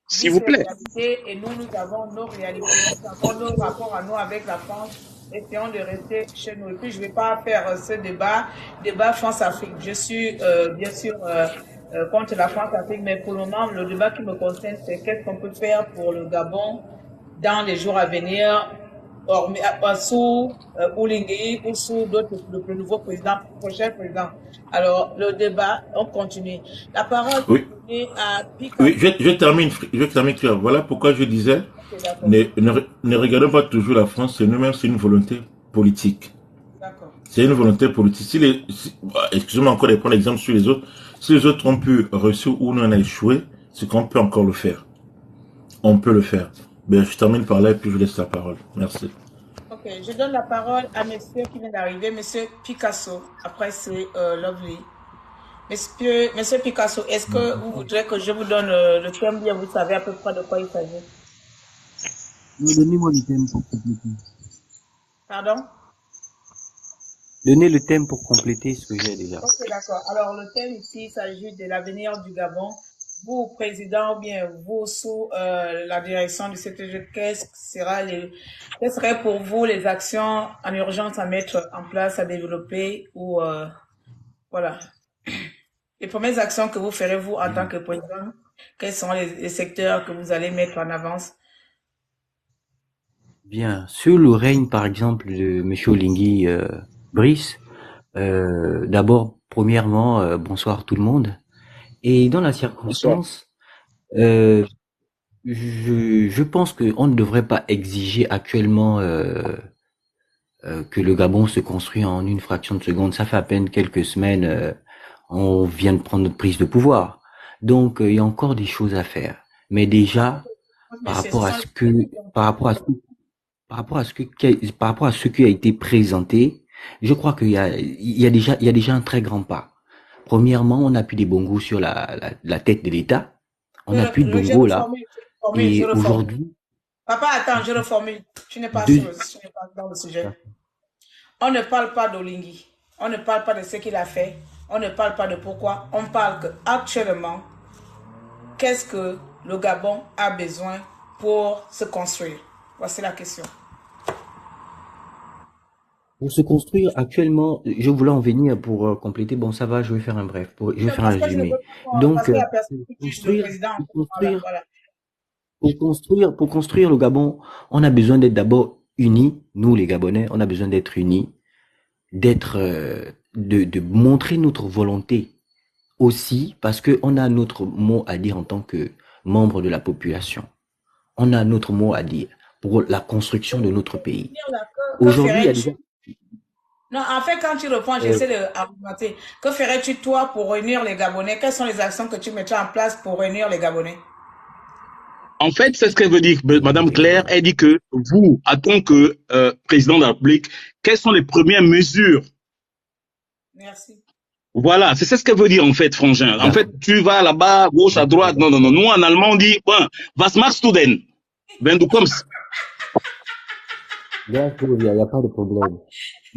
s'il vous plaît. Et nous avons nos réalités, nous avons nos rapports à nous avec la France. Essayons de rester chez nous. Et puis je ne vais pas faire ce débat France-Afrique. Je suis bien sûr contre la France-Afrique, mais pour le moment, le débat qui me concerne, c'est qu'est-ce qu'on peut faire pour le Gabon dans les jours à venir, sous Oulingui ou sous le nouveau président, prochain président. Alors, le débat, on continue. La parole est à Picasso. Oui, je termine, Claire. Voilà pourquoi je disais, ne regardons pas toujours la France, c'est nous-mêmes, c'est une volonté politique. D'accord. C'est une volonté politique. Excusez-moi encore de prendre l'exemple sur les autres. Si les autres ont pu réussir ou nous on a échoué, c'est qu'on peut encore le faire. On peut le faire. Ben, je termine par là et puis je laisse la parole. Merci. Ok, je donne la parole à monsieur qui vient d'arriver, monsieur Picasso. Après, c'est Lovely. Monsieur Picasso, est-ce que vous voudrez que je vous donne le thème bien? Vous savez à peu près de quoi il s'agit? Donnez-moi le thème pour compléter. Pardon? Donnez le thème pour compléter ce que j'ai déjà. Ok, d'accord. Alors, le thème ici, il s'agit de l'avenir du Gabon vous, président, ou bien vous, sous la direction du CTG, quelles seraient pour vous les actions en urgence à mettre en place, à développer ou voilà. Les premières actions que vous ferez, vous, en tant que président, quels sont les secteurs que vous allez mettre en avance? Bien, sous le règne, par exemple, de M. Oligui Brice, d'abord, premièrement, bonsoir tout le monde. Et dans la Bonsoir. circonstance, euh, je pense qu'on ne devrait pas exiger actuellement que le Gabon se construit en une fraction de seconde. Ça fait à peine quelques semaines, on vient de prendre notre prise de pouvoir. Donc, il y a encore des choses à faire. Mais déjà, Mais par c'est rapport à ça. ce que, par rapport à ce par rapport à ce par rapport à ce qui a été présenté, je crois il y a déjà un très grand pas. Premièrement, on n'a plus des bongos sur la tête de l'État. On n'a plus de Je bongos là. reformule, Et aujourd'hui, Papa, attends, je reformule. Tu n'es pas deux, dans le sujet. On ne parle pas d'Oligui. On ne parle pas de ce qu'il a fait. On ne parle pas de pourquoi. On parle que actuellement, qu'est-ce que le Gabon a besoin pour se construire? Voici la question. pour se construire actuellement, je voulais en venir pour compléter. Bon, ça va, je vais faire un bref, je vais faire un résumé. Donc, pour construire le Gabon, on a besoin d'être d'abord unis, nous les Gabonais, on a besoin d'être unis, de montrer notre volonté aussi, parce que on a notre mot à dire en tant que membre de la population. On a notre mot à dire pour la construction de notre pays. Aujourd'hui, il y a déjà... Non, en fait, quand tu reprends, j'essaie d'argumenter. Que ferais-tu, toi, pour réunir les Gabonais? Quelles sont les actions que tu mettrais en place pour réunir les Gabonais? En fait, c'est ce qu'elle veut dire, Madame Claire. Elle dit que vous, en tant que président de la République, quelles sont les premières mesures? Merci. Voilà, c'est ce qu'elle veut dire en fait, Frangin. En fait, tu vas là-bas, gauche, à droite. Non, non, non. Nous, en allemand, on dit, was machst du denn? Wenn du kommst. Il n'y a pas de problème.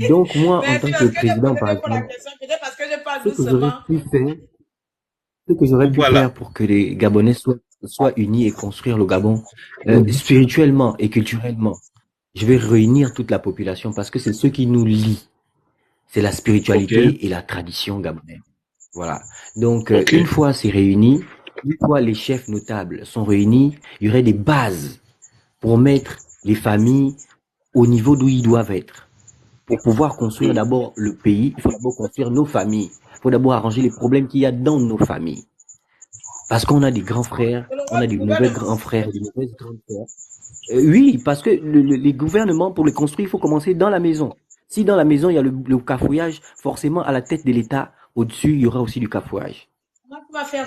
Donc, moi, en tant que président, par exemple, ce que j'aurais pu faire pour que les Gabonais soient unis et construire le Gabon spirituellement et culturellement, je vais réunir toute la population parce que c'est ce qui nous lie. C'est la spiritualité et la tradition gabonaise. Voilà. Donc, une fois c'est réuni, une fois les chefs notables sont réunis, il y aurait des bases pour mettre les familles au niveau d'où ils doivent être. Pour pouvoir construire d'abord le pays, il faut d'abord construire nos familles. Il faut d'abord arranger les problèmes qu'il y a dans nos familles. Parce qu'on a des grands frères, on a des mauvais grands frères et des mauvaises grandes sœurs. Oui, parce que les gouvernements, pour les construire, il faut commencer dans la maison. Si dans la maison, il y a le cafouillage, forcément, à la tête de l'État, au-dessus, il y aura aussi du cafouillage.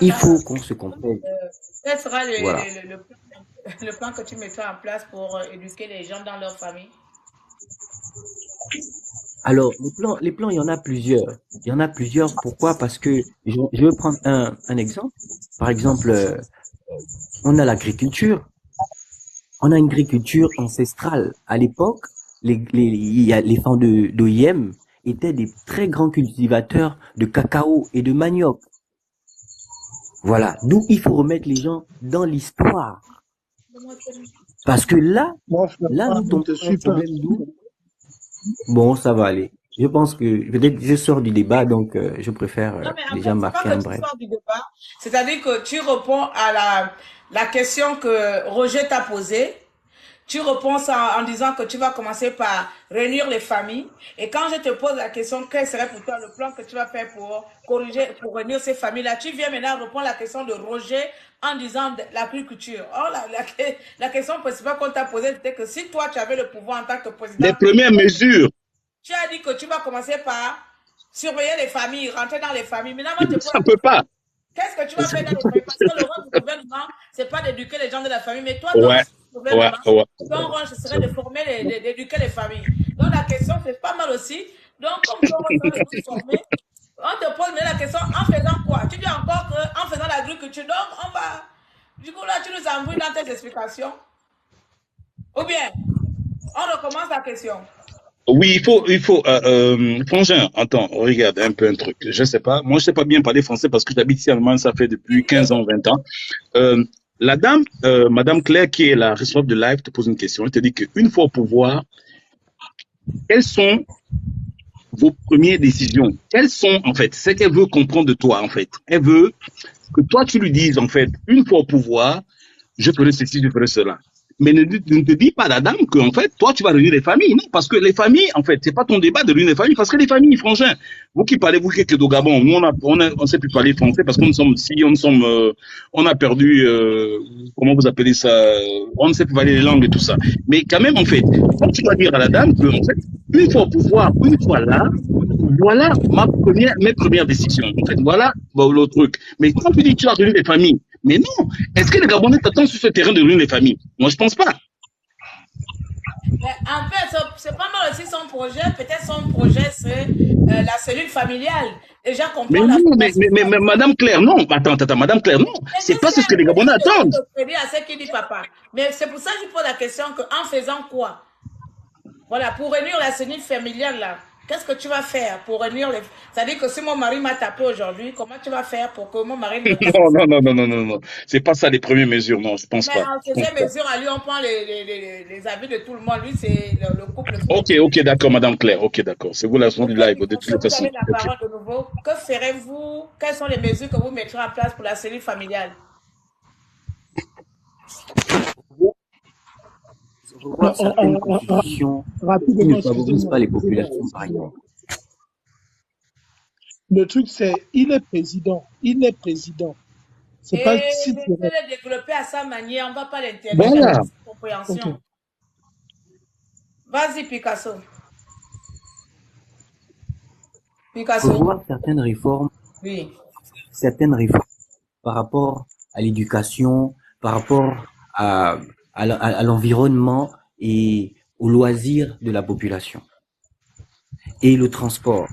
Il faut qu'on se comprenne. Quel sera le plan que tu mettras en place pour éduquer les gens dans leur famille? Alors, les plans, il y en a plusieurs. Il y en a plusieurs. Pourquoi? Parce que je vais prendre un exemple. Par exemple, on a l'agriculture. On a une agriculture ancestrale. À l'époque, les femmes d'OIM étaient des très grands cultivateurs de cacao et de manioc. Voilà. D'où il faut remettre les gens dans l'histoire. Parce que là, nous tombons sur un problème d'où. Bon, ça va aller. Je pense que peut-être je sors du débat, donc je préfère déjà marquer un bref. C'est-à-dire que tu réponds à la question que Roger t'a posée. Tu réponds en disant que tu vas commencer par réunir les familles. Et quand je te pose la question, quel serait pour toi le plan que tu vas faire pour réunir ces familles-là, tu viens maintenant répondre à la question de Roger en disant l'agriculture. Or, la question principale qu'on t'a posée, c'était que si toi, tu avais le pouvoir en tant que président... Les premières mesures. Tu as dit que tu vas commencer par surveiller les familles, rentrer dans les familles. Maintenant, ça ne peut pas. Qu'est-ce que tu vas faire dans les familles? Parce que le rôle du gouvernement, ce n'est pas d'éduquer les gens de la famille, mais toi, ton rôle, ce serait de former, d'éduquer les familles. Donc, la question, c'est pas mal aussi. Donc, comme ton rôle, c'est de nous former, on te pose la question en faisant quoi? Tu dis encore qu'en faisant l'agriculture. Donc, on va... Du coup, là, tu nous embrouilles dans tes explications. Ou bien, on recommence la question. Oui, Frangin, attends, regarde un peu un truc. Je sais pas, moi je sais pas bien parler français parce que j'habite ici en Allemagne, ça fait depuis 15 ans, 20 ans. La dame, Madame Claire, qui est la responsable de live, te pose une question. Elle te dit qu'une fois au pouvoir, quelles sont vos premières décisions? Quelles sont, en fait, ce qu'elle veut comprendre de toi, en fait? Elle veut que toi, tu lui dises, en fait, une fois au pouvoir, je ferai ceci, je ferai cela. Mais ne te dis pas, la dame, que, en fait, toi, tu vas réunir les familles. Non, parce que les familles, en fait, c'est pas ton débat de réunir les familles, parce que les familles, frangin, vous qui parlez, vous qui êtes au Gabon, nous, on sait plus parler français parce qu'on sommes, on a perdu, comment vous appelez ça, on ne sait plus parler les langues et tout ça. Mais quand même, en fait, quand tu vas dire à la dame que, en fait, une fois au pouvoir, une fois là, voilà mes premières décisions. En fait, voilà le truc. Mais quand tu dis que tu as réuni les familles, mais non, est-ce que les Gabonais t'attendent sur ce terrain de réunir les familles? Moi, je pense pas. Mais en fait, c'est pas mal aussi son projet. Peut-être son projet, c'est la cellule familiale. Déjà Mais comprendre la non, situation. Madame Claire, non. Attends, Madame Claire, non. C'est pas ce que les Gabonais attendent. À ce qu'il dit, papa. Mais c'est pour ça que je pose la question qu'en faisant quoi? Voilà, pour réunir la cellule familiale, là, qu'est-ce que tu vas faire pour réunir les... C'est-à-dire que si mon mari m'a tapé aujourd'hui, comment tu vas faire pour que mon mari ne me tape? Non. C'est pas ça les premières mesures, non, je pense Mais pas. en ces mesures, à lui, on prend les avis de tout le monde. Lui, c'est le couple. Ok, d'accord, Madame Claire. Ok, d'accord. C'est vous la raison du live, de toute Vous façon. avez la parole de nouveau. Que ferez-vous? Quelles sont les mesures que vous mettrez en place pour la cellule familiale? Revoir certaines constitutions qui ne favorisent pas les populations, par exemple. Le truc, c'est, il est président. Il est président. C'est pas si il peut le développer à sa manière. On ne va pas l'interdire. Voilà. Compréhension. Okay. Vas-y, Picasso. Revoir certaines réformes. Oui. Certaines réformes par rapport à l'éducation, par rapport à l'environnement et aux loisirs de la population. Et le transport.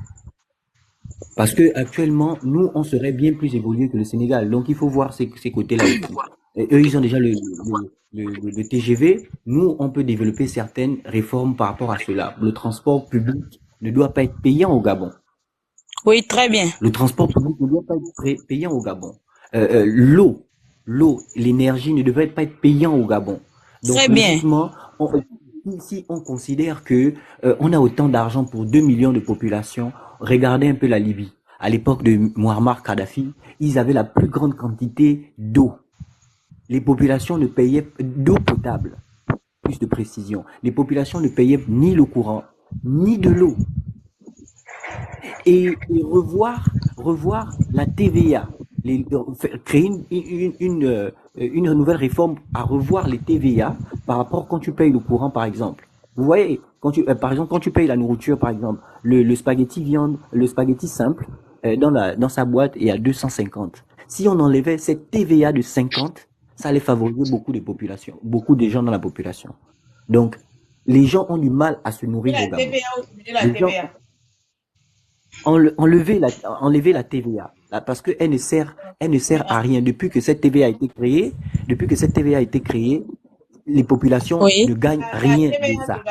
Parce que actuellement, nous, on serait bien plus évolué que le Sénégal. Donc, il faut voir ces côtés-là aussi. Et eux, ils ont déjà le TGV. Nous, on peut développer certaines réformes par rapport à cela. Le transport public ne doit pas être payant au Gabon. Oui, très bien. Le transport public ne doit pas être payant au Gabon. L'eau, l'énergie ne devrait pas être payant au Gabon. Donc, très bien. Si on considère que on a autant d'argent pour 2 millions de population, regardez un peu la Libye. À l'époque de Muammar Kadhafi, ils avaient la plus grande quantité d'eau. Les populations ne payaient d'eau potable, plus de précision. Les populations ne payaient ni le courant, ni de l'eau. Et revoir la TVA, créer une nouvelle réforme à revoir les TVA par rapport quand tu payes le courant, par exemple. Vous voyez, par exemple, quand tu payes la nourriture, par exemple, le spaghetti viande, le spaghetti simple, dans sa boîte est à 250. Si on enlevait cette TVA de 50, ça allait favoriser beaucoup de populations, beaucoup de gens dans la population. Donc, les gens ont du mal à se nourrir au Gabon. Enlever la TVA, là, parce que elle ne sert à rien. Depuis que cette TVA a été créée, les populations ne gagnent rien de ça.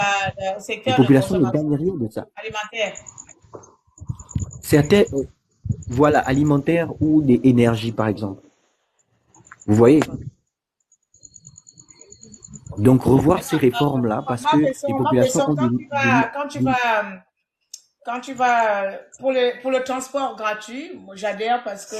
Les populations ne gagnent rien de ça. Alimentaire. Certains, voilà, alimentaire ou des énergies, par exemple. Vous voyez? Donc, revoir ces réformes-là, parce que les populations ont quand tu vas pour le transport gratuit, j'adhère parce que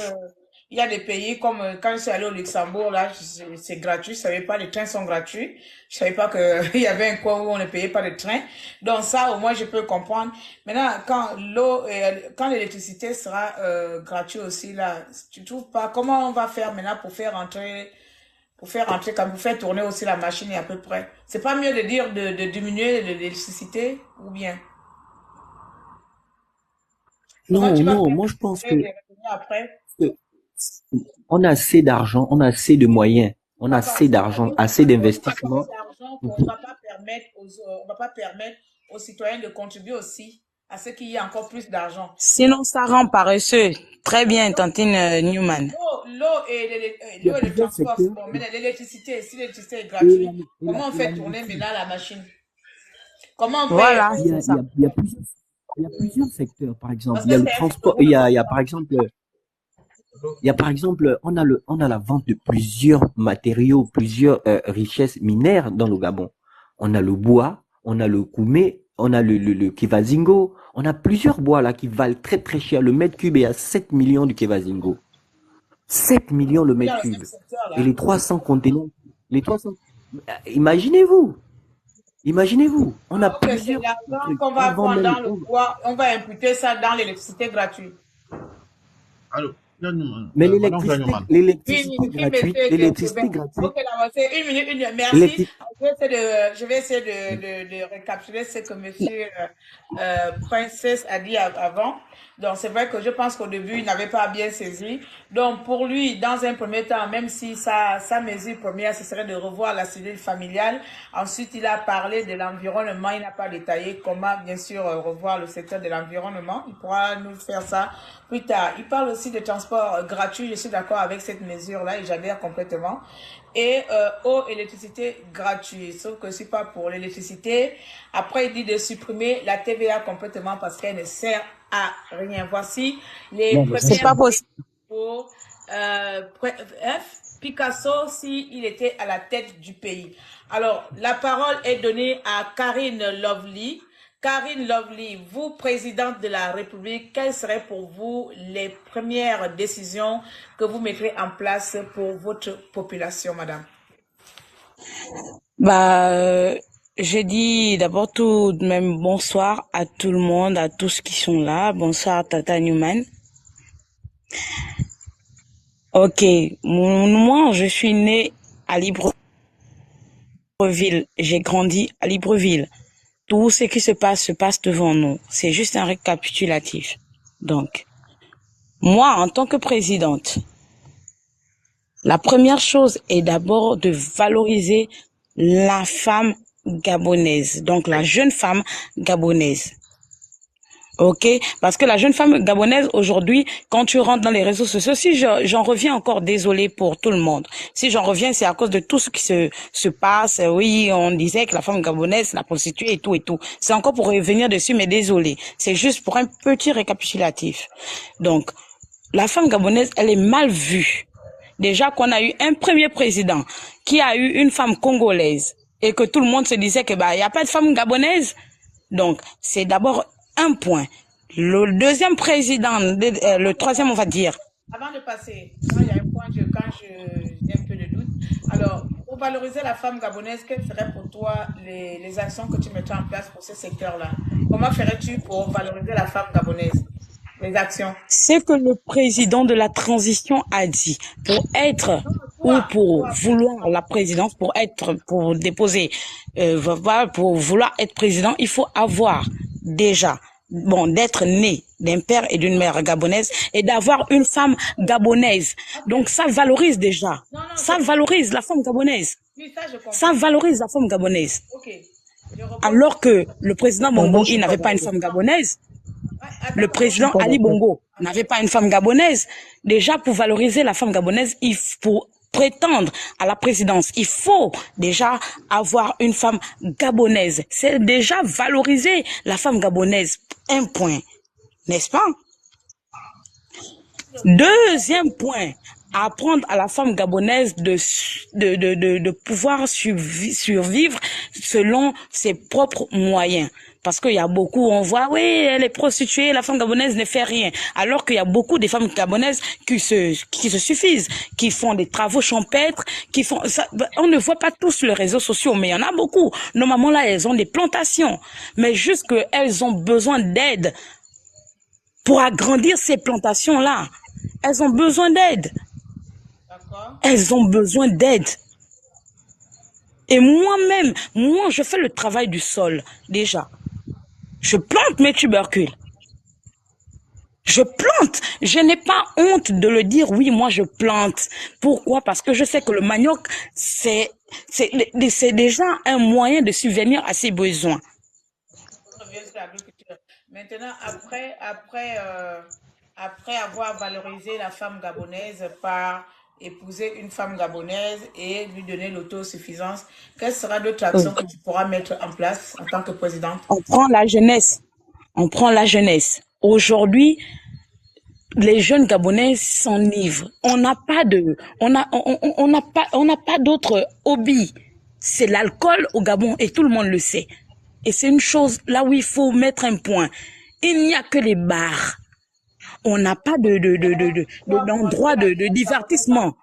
il y a des pays comme quand je suis allée au Luxembourg, là, c'est gratuit. Je savais pas, les trains sont gratuits. Je savais pas que il y avait un coin où on ne payait pas de train. Donc ça, au moins, je peux comprendre. Maintenant, quand l'électricité sera gratuite aussi, là, tu trouves pas comment on va faire maintenant pour faire rentrer, comme pour faire tourner aussi la machine à peu près. C'est pas mieux de dire de diminuer l'électricité ou bien? Non, moi je pense que on a assez d'argent, on a assez de moyens, on a assez d'argent, assez d'investissements. On ne va pas permettre aux citoyens de contribuer aussi à ce qu'il y ait encore plus d'argent. Sinon, ça rend paresseux. Très bien, Tantine Newman. L'eau et le transport, c'est bon, mais l'électricité, si l'électricité est gratuite, comment on fait tourner maintenant la machine? Comment on peut... Voilà, Il y a, c'est ça. il y a plusieurs secteurs, par exemple. Parce Il y a que le c'est un transport, il y a par exemple, on a la vente de plusieurs matériaux, plusieurs richesses minières dans le Gabon. On a le bois, on a le koumé, on a le kevazingo, on a plusieurs bois là qui valent très très cher. Le mètre cube est à 7 millions du kevazingo. 7 millions le dans mètre le même cube. secteur, Et là. les 300 contenants, les 300, imaginez-vous, on a Ok, c'est plusieurs l'argent trucs qu'on va avant prendre même, dans le bois, on va imputer ça dans l'électricité gratuite. Alors, mais Madame Gagnon, Oui, monsieur l'électricité Kevin. gratuite, Ok, avancez. Une minute. Merci. l'électric- Je vais essayer de récapituler ce que monsieur Princesse a dit avant. Donc, c'est vrai que je pense qu'au début, il n'avait pas bien saisi. Donc, pour lui, dans un premier temps, même si sa mesure première, ce serait de revoir la cellule familiale. Ensuite, il a parlé de l'environnement. Il n'a pas détaillé comment, bien sûr, revoir le secteur de l'environnement. Il pourra nous faire ça plus tard. Il parle aussi de transport gratuit. Je suis d'accord avec cette mesure-là et j'adhère complètement. Et eau, électricité gratuite. Sauf que c'est pas pour l'électricité. Après, il dit de supprimer la TVA complètement parce qu'elle ne sert à rien. Voici les non, mais ça, C'est premières pas possible. pour Picasso s'il était à la tête du pays. Alors, la parole est donnée à Karine Lovely. Karine Lovely, vous, présidente de la République, quelles seraient pour vous les premières décisions que vous mettrez en place pour votre population, madame? Bah, je dis d'abord tout de même bonsoir à tout le monde, à tous qui sont là. Bonsoir, Tata Newman. Ok, moi, je suis née à Libreville. J'ai grandi à Libreville. Tout ce qui se passe devant nous. C'est juste un récapitulatif. Donc, moi, en tant que présidente, la première chose est d'abord de valoriser la femme gabonaise, donc la jeune femme gabonaise. Ok, parce que la jeune femme gabonaise aujourd'hui, quand tu rentres dans les réseaux sociaux, si j'en reviens encore, désolé pour tout le monde. Si j'en reviens, c'est à cause de tout ce qui se passe. Oui, on disait que la femme gabonaise, la prostituée et tout et tout. C'est encore pour revenir dessus, mais désolé. C'est juste pour un petit récapitulatif. Donc, la femme gabonaise, elle est mal vue. Déjà qu'on a eu un premier président qui a eu une femme congolaise et que tout le monde se disait que bah il y a pas de femme gabonaise. Donc c'est d'abord un point. Le deuxième président, le troisième on va dire. Avant de passer, quand il y a un point, quand j'ai un peu de doute. Alors, pour valoriser la femme gabonaise, quelles seraient pour toi les actions que tu mettrais en place pour ce secteur-là? Comment ferais-tu pour valoriser la femme gabonaise? Les actions. C'est que le président de la transition a dit, pour être ou pour vouloir la présidence, pour déposer, pour vouloir être président, il faut avoir déjà, bon, d'être né d'un père et d'une mère gabonaise et d'avoir une femme gabonaise. Donc ça valorise déjà. Ça valorise la femme gabonaise. Oui, ça, je comprends. Ça valorise la femme gabonaise. Ok. Je repose. Alors que le président Bon, moi, Bongo, je suis il pas n'avait pas une d'accord. femme gabonaise. Attends, Le Je suis président pas Ali d'accord. Bongo n'avait pas une femme gabonaise. Déjà, pour valoriser la femme gabonaise, pour prétendre à la présidence, il faut déjà avoir une femme gabonaise. C'est déjà valoriser la femme gabonaise. Un point. N'est-ce pas? Deuxième point, apprendre à la femme gabonaise de pouvoir survivre selon ses propres moyens. Parce qu'il y a beaucoup, on voit, oui, elle est prostituée, la femme gabonaise ne fait rien. Alors qu'il y a beaucoup de femmes gabonaises qui se suffisent, qui font des travaux champêtres, qui font ça. On ne voit pas tous les réseaux sociaux, mais il y en a beaucoup. Normalement, là, elles ont des plantations. Mais juste qu'elles ont besoin d'aide pour agrandir ces plantations-là. Elles ont besoin d'aide. D'accord. Elles ont besoin d'aide. Et moi-même, je fais le travail du sol, déjà. Je plante mes tubercules. Je plante. Je n'ai pas honte de le dire, oui, moi je plante. Pourquoi? Parce que je sais que le manioc, c'est déjà un moyen de subvenir à ses besoins. On revient sur l'agriculture. Maintenant, après avoir valorisé la femme gabonaise par épouser une femme gabonaise et lui donner l'autosuffisance, quelle sera l'autre action que tu pourras mettre en place en tant que présidente? On prend la jeunesse. On prend la jeunesse. Aujourd'hui, les jeunes Gabonais s'enivrent. On n'a pas d'autre hobby. C'est l'alcool au Gabon et tout le monde le sait. Et c'est une chose là où il faut mettre un point. Il n'y a que les bars. On n'a pas d'endroit de divertissement.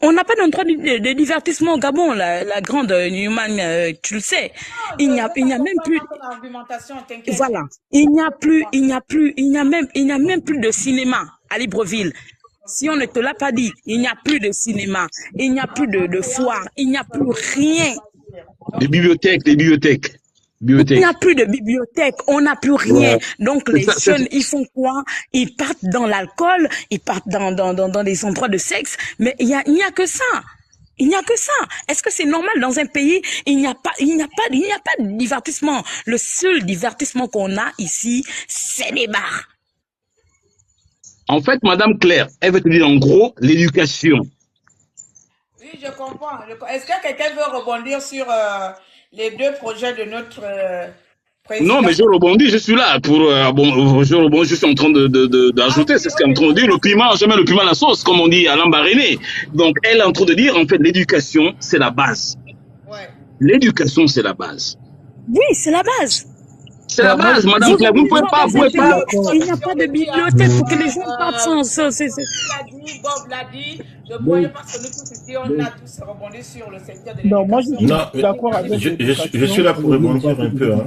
On n'a pas d'endroit de divertissement au Gabon, la grande Newman, tu le sais. Il n'y a même plus. Voilà. Il n'y a même plus de cinéma à Libreville. Si on ne te l'a pas dit, il n'y a plus de cinéma, il n'y a plus de foire, il n'y a plus rien. Des bibliothèques. Il n'y a plus de bibliothèque, on n'a plus rien. Donc les jeunes, ils font quoi? Ils partent dans l'alcool, ils partent dans des endroits de sexe, mais il n'y a que ça. Il n'y a que ça. Est-ce que c'est normal dans un pays? Il n'y a pas de divertissement. Le seul divertissement qu'on a ici, c'est les bars. En fait, Madame Claire, elle veut te dire en gros l'éducation. Oui, je comprends. Est-ce que quelqu'un veut rebondir sur les deux projets de notre président? Non, mais je rebondis, je suis là pour je suis en train d'ajouter, c'est ce qu'elle est en train de dire, le piment, je mets le piment à la sauce, comme on dit à Lambaréné. Donc, elle est en train de dire, en fait, l'éducation, c'est la base. Ouais. L'éducation, c'est la base. Oui, c'est la base. C'est la base, Madame Claire. Vous ne pouvez pas. Il n'y a pas de bibliothèque pour que les gens partent sans. Bob l'a dit. Je pense que nous tous ici, on a tous rebondi sur le secteur de l'éducation. Non, moi je suis d'accord avec je suis là pour rebondir un peu. Hein.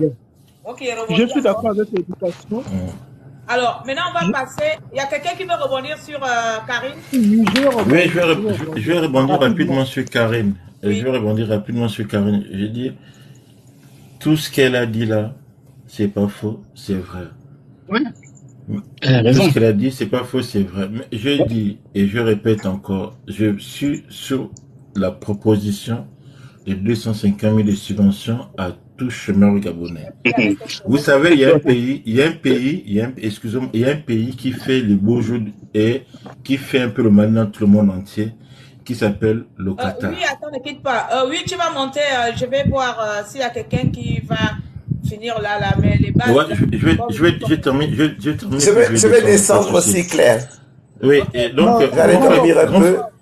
Ok, je suis d'accord avec l'éducation. Alors, maintenant, on va passer. Il y a quelqu'un qui veut rebondir sur Karine? Oui, je vais rebondir rapidement sur Karine. Oui. Je vais rebondir rapidement sur Karine. Je veux dire, tout ce qu'elle a dit là, c'est pas faux, c'est vrai. Oui. Tout ce qu'elle a dit, c'est pas faux, c'est vrai. Mais je dis, et je répète encore, je suis sur la proposition de 250 000 de subventions à tout chômeur gabonais. Vous savez, il y a un pays qui fait les beaux jours et qui fait un peu le mal dans tout le monde entier, qui s'appelle le Qatar. Oui, attends, ne quitte pas. Oui, tu vas monter, je vais voir s'il y a quelqu'un qui va finir là, mais les bases. Ouais, je vais terminer. Je vais descendre aussi, Claire. Oui, et donc, non,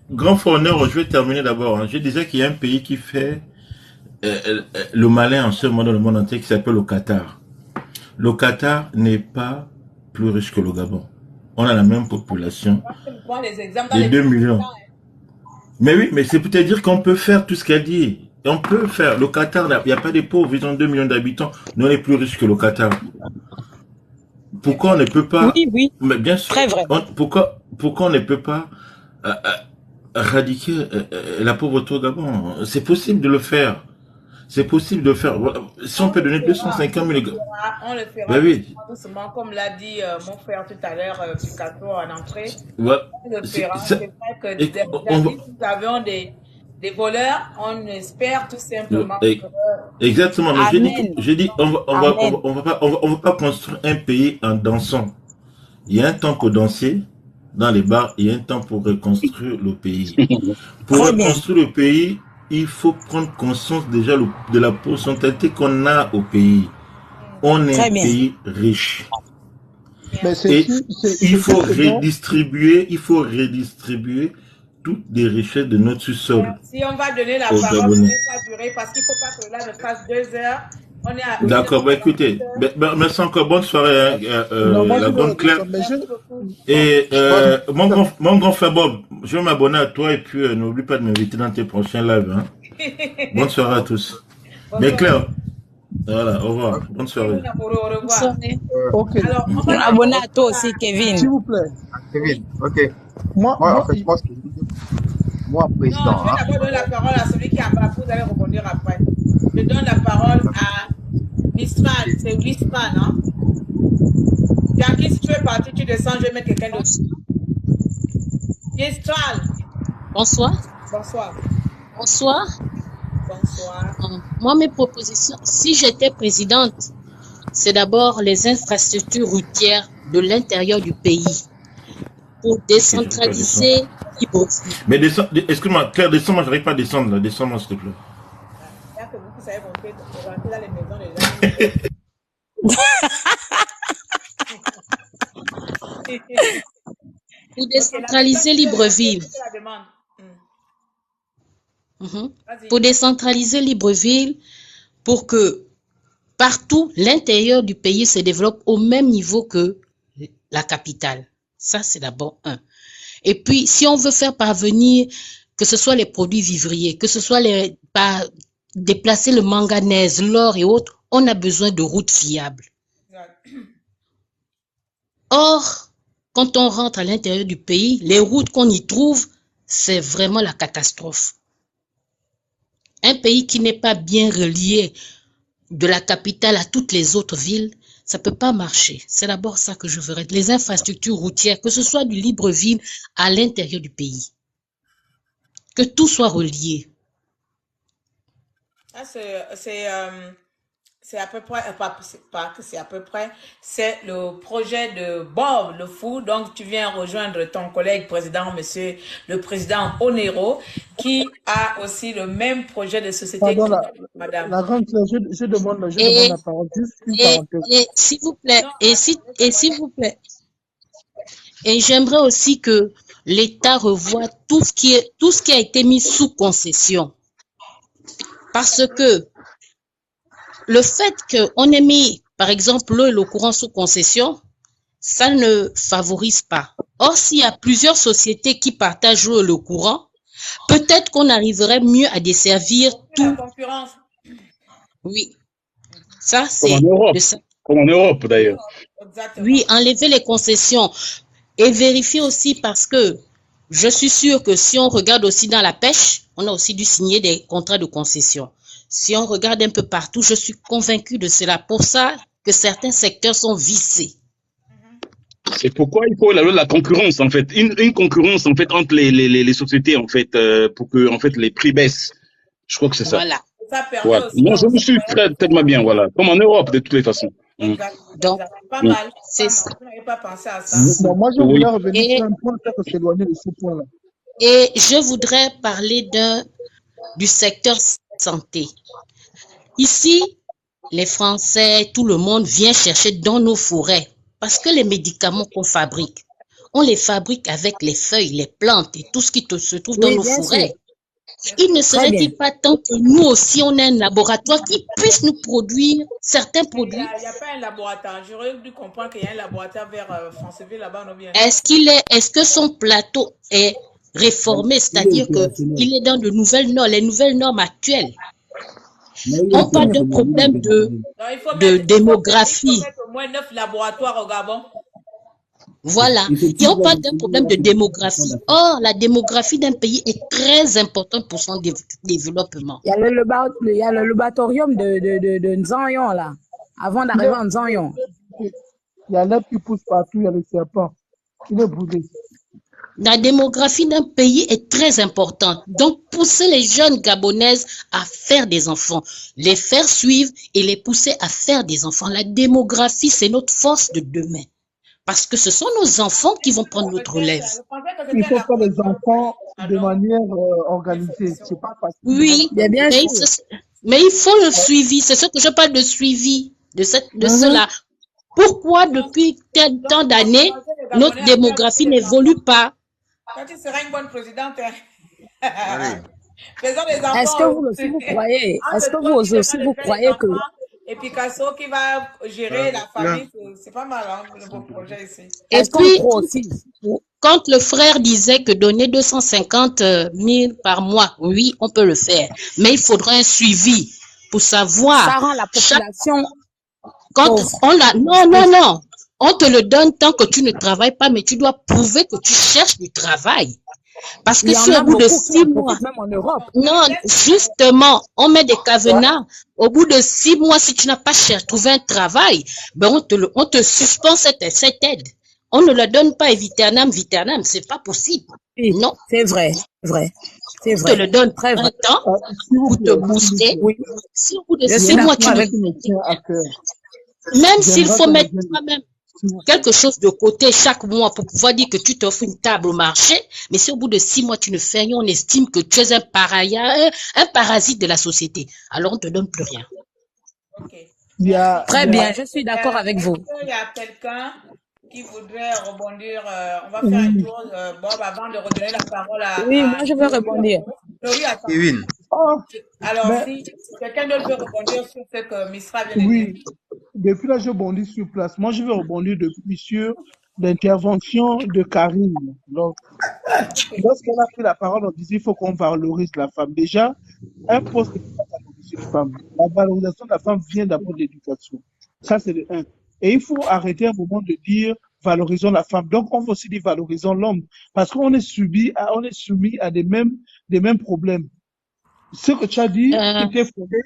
grand honneur, je vais terminer d'abord. Hein. Je disais qu'il y a un pays qui fait le malin en ce moment dans le monde entier qui s'appelle le Qatar. Le Qatar n'est pas plus riche que le Gabon. On a la même population. Les 2 millions. Mais oui, mais c'est peut-être dire qu'on peut faire tout ce qu'elle dit. Et on peut faire. Le Qatar, il n'y a pas de pauvres, ils ont 2 millions d'habitants. Nous, on est plus riches que le Qatar. Pourquoi on ne peut pas... Oui. Mais bien sûr. Très vrai. Pourquoi on ne peut pas éradiquer la pauvreté au Gabon? C'est possible de le faire. C'est possible de le faire. Si on peut donner 250 000... On le fera ben oui. doucement, comme l'a dit mon frère tout à l'heure, Picasso en entrée. Ouais. On le fera. C'est vrai que nous avions des voleurs, on espère tout simplement que... Exactement, mais j'ai dit on va pas construire un pays en dansant. Il y a un temps pour danser dans les bars, il y a un temps pour reconstruire le pays. Pour reconstruire le pays, il faut prendre conscience déjà de la pourcentage qu'on a au pays. On est un pays riche. Et il faut redistribuer toutes les richesses de notre sous-sol. Si on va donner la parole, ça va durer parce qu'il ne faut pas que là je passe 2 heures. D'accord, bah écoutez, merci encore, bonne soirée, la grande Claire. Et mon grand frère Bob, je vais m'abonner à toi et puis n'oublie pas de m'inviter dans tes prochains lives. Hein. Bonne soirée à tous. Mais Claire, voilà, au revoir, bonne soirée. Bonne soirée. Ok. Alors, on va abonner à toi aussi, Kevin. S'il vous plaît. Kevin, ok. Moi, président. Non, je vais d'abord donner la parole à celui qui a pas. Vous allez rebondir après. Je donne la parole à Mistral. C'est Mistral, non? Jackie, si tu veux partir, tu descends, je vais mettre quelqu'un d'autre. Mistral. Bonsoir. Bonsoir. Bonsoir. Bonsoir. Moi, mes propositions, si j'étais présidente, c'est d'abord les infrastructures routières de l'intérieur du pays pour décentraliser Libreville. Mais descends, excuse-moi, Claire, descends-moi, j'arrive pas à descendre là. Descends-moi, s'il te plaît. Là que vous savez rentrer dans les maisons des gens. Pour décentraliser Libreville. La demande. Pour décentraliser Libreville, pour que partout l'intérieur du pays se développe au même niveau que la capitale. Ça, c'est d'abord un. Et puis, si on veut faire parvenir, que ce soit les produits vivriers, que ce soit déplacer le manganèse, l'or et autres, on a besoin de routes fiables. Or, quand on rentre à l'intérieur du pays, les routes qu'on y trouve, c'est vraiment la catastrophe. Un pays qui n'est pas bien relié de la capitale à toutes les autres villes, ça ne peut pas marcher. C'est d'abord ça que je verrais. Les infrastructures routières, que ce soit du Libreville à l'intérieur du pays. Que tout soit relié. C'est à peu près, pas que c'est à peu près, c'est le projet de Bob Le Fou. Donc, tu viens rejoindre ton collègue président, monsieur le président Onero, qui a aussi le même projet de société Pardon, que madame. la grande sœur, je demande la parole, juste une parenthèse. Et s'il vous plaît, s'il vous plaît, et j'aimerais aussi que l'État revoie tout ce qui a été mis sous concession. Parce que le fait qu'on ait mis, par exemple, l'eau et le courant sous concession, ça ne favorise pas. Or, s'il y a plusieurs sociétés qui partagent l'eau et le courant, peut-être qu'on arriverait mieux à desservir tout. La concurrence. Oui. Ça, c'est... Comme en Europe, d'ailleurs. Oui, enlever les concessions. Et vérifier aussi parce que je suis sûre que si on regarde aussi dans la pêche, on a aussi dû signer des contrats de concession. Si on regarde un peu partout, je suis convaincue de cela. Pour ça que certains secteurs sont viciés. C'est pourquoi il faut la concurrence, en fait. Une concurrence, en fait, entre les sociétés, en fait, pour que, en fait, les prix baissent. Je crois que c'est ça. Voilà. Ça permet aussi Moi, je me suis tellement bien, voilà. Comme en Europe, de toutes les façons. Donc, pas mal. c'est ça. Je n'avais pas pensé à ça. Bon, moi, je voulais revenir sur un point, peut-être s'éloigner de ce point-là. Et je voudrais parler du secteur santé. Ici, les Français, tout le monde vient chercher dans nos forêts parce que les médicaments qu'on fabrique, on les fabrique avec les feuilles, les plantes et tout ce qui se trouve dans nos forêts. Il ne serait-il pas temps que nous aussi, on ait un laboratoire qui puisse nous produire certains produits? Il n'y a pas un laboratoire. J'aurais dû comprendre qu'il y a un laboratoire vers Franceville là-bas, non bien? Est-ce que son plateau est réformé, c'est-à-dire qu'il est dans les nouvelles normes actuelles? On parle d'un problème de démographie. Il faut mettre au moins 9 laboratoires au Gabon. Voilà. Et on parle d'un problème de démographie. Or, la démographie d'un pays est très importante pour son développement. Il y a le laboratorium de Nzanyon, là, avant d'arriver à Nzanyon. Il y a l'herbe qui pousse partout, il y a le serpent. Il est brûlé. La démographie d'un pays est très importante. Donc, pousser les jeunes Gabonaises à faire des enfants, les faire suivre et les pousser à faire des enfants. La démographie, c'est notre force de demain. Parce que ce sont nos enfants qui vont prendre notre relève. Il faut faire les enfants de manière organisée. C'est pas facile. Oui, mais il faut le suivi. C'est ce que je parle de suivi, de cela. Pourquoi depuis tel temps d'années, notre démographie n'évolue pas? Quand tu seras une bonne présidente, faisons des enfants. Est-ce que vous aussi vous croyez, vous croyez que... Et Picasso qui va gérer la famille, c'est pas mal, hein, le beau projet ici. Et puis, quand le frère disait que donner 250 000 par mois, oui, on peut le faire. Mais il faudra un suivi pour savoir. Ça rend la population... Non. On te le donne tant que tu ne travailles pas, mais tu dois prouver que tu cherches du travail. Parce que si au bout de 6 mois, même en Europe. Non, justement, on met des cavenards. Au bout de 6 mois, si tu n'as pas trouvé un travail, ben on te suspend cette aide. On ne la donne pas vietnam, c'est pas possible. Non. C'est vrai. On te le donne très un temps pour te booster. Si au bout de 6 mois, tu ne... Même s'il faut mettre toi-même. quelque chose de côté chaque mois pour pouvoir dire que tu t'offres une table au marché, mais si au bout de 6 mois tu ne fais rien, on estime que tu es un parasite de la société. Alors on ne te donne plus rien. Très bien, je suis d'accord avec vous. Est-ce qu'il y a quelqu'un qui voudrait rebondir? On va faire un tour, Bob, avant de redonner la parole à... Oui, moi je veux rebondir. Laurie, attends. Kevin. Alors, si quelqu'un d'autre veut rebondir sur ce que Misra vient de dire. Oui, depuis là, je rebondis sur place. Moi, je vais rebondir depuis sur l'intervention de Karine. Donc, lorsqu'elle a pris la parole, on disait qu'il faut qu'on valorise la femme. Déjà, un poste n'est pas valoriser une femme. La valorisation de la femme vient d'abord de l'éducation. Ça, c'est le un. Et il faut arrêter un moment de dire valorisons la femme. Donc, on va aussi dire valorisons l'homme. Parce qu'on est soumis à des mêmes problèmes. Ce que tu as dit, qui était fondé,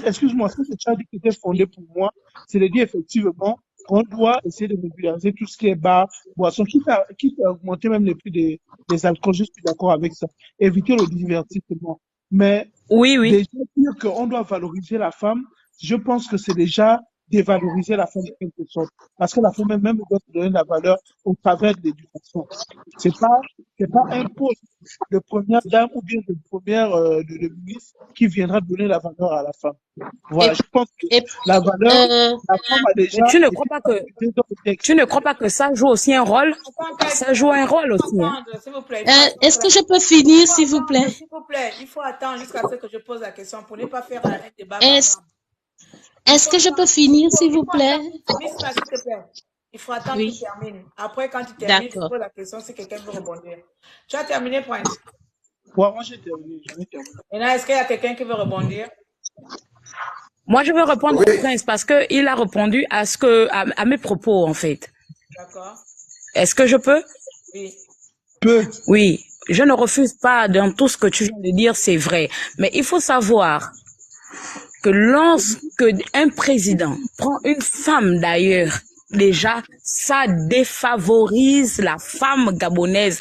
excuse-moi, ce que tu as dit qui était fondé pour moi, c'est de dire effectivement qu'on doit essayer de régulariser tout ce qui est bar, boisson, quitte à augmenter même les prix des alcools. Je suis d'accord avec ça. Éviter le divertissement. Mais déjà dire qu'on doit valoriser la femme, je pense que c'est déjà dévaloriser la femme de quelque sorte. Parce que la femme elle-même doit se donner la valeur au travers de l'éducation. C'est pas un poste de première dame ou bien de première de ministre qui viendra donner la valeur à la femme. Voilà, je pense que la valeur, la femme a déjà... Tu ne crois pas que ça joue aussi un rôle? Ça joue un rôle aussi. Hein? Est-ce que je peux finir, s'il vous plaît? S'il vous plaît, il faut attendre jusqu'à ce que je pose la question pour ne pas faire un débat. Est-ce que je peux finir, s'il vous plaît? Misra, s'il te plaît. Il faut attendre qu'il termine. Après, quand tu termines, je pose la question si quelqu'un veut rebondir. Tu as terminé, Prince? Ouais, moi j'ai terminé. Maintenant, est-ce qu'il y a quelqu'un qui veut rebondir? Moi, je veux répondre au Prince parce qu'il a répondu à mes propos, en fait. D'accord. Est-ce que je peux? Oui. Oui. Je ne refuse pas dans tout ce que tu viens de dire, c'est vrai. Mais il faut savoir que lorsque un président prend une femme d'ailleurs, déjà, ça défavorise la femme gabonaise.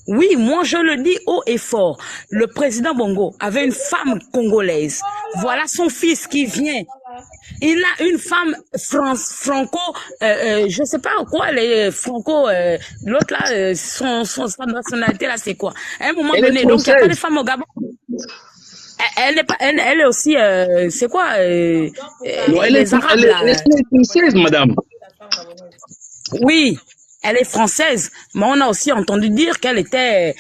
Oui, moi je le dis haut et fort. Le président Bongo avait une femme congolaise. Voilà son fils qui vient. Il a une femme franco, je sais pas quoi, les franco, l'autre là, sa nationalité là, c'est quoi? À un moment donné, donc il n'y a pas de femme au Gabon. Elle est aussi, c'est quoi, non, elle est française, madame. Oui, elle est française, mais on a aussi entendu dire qu'elle était,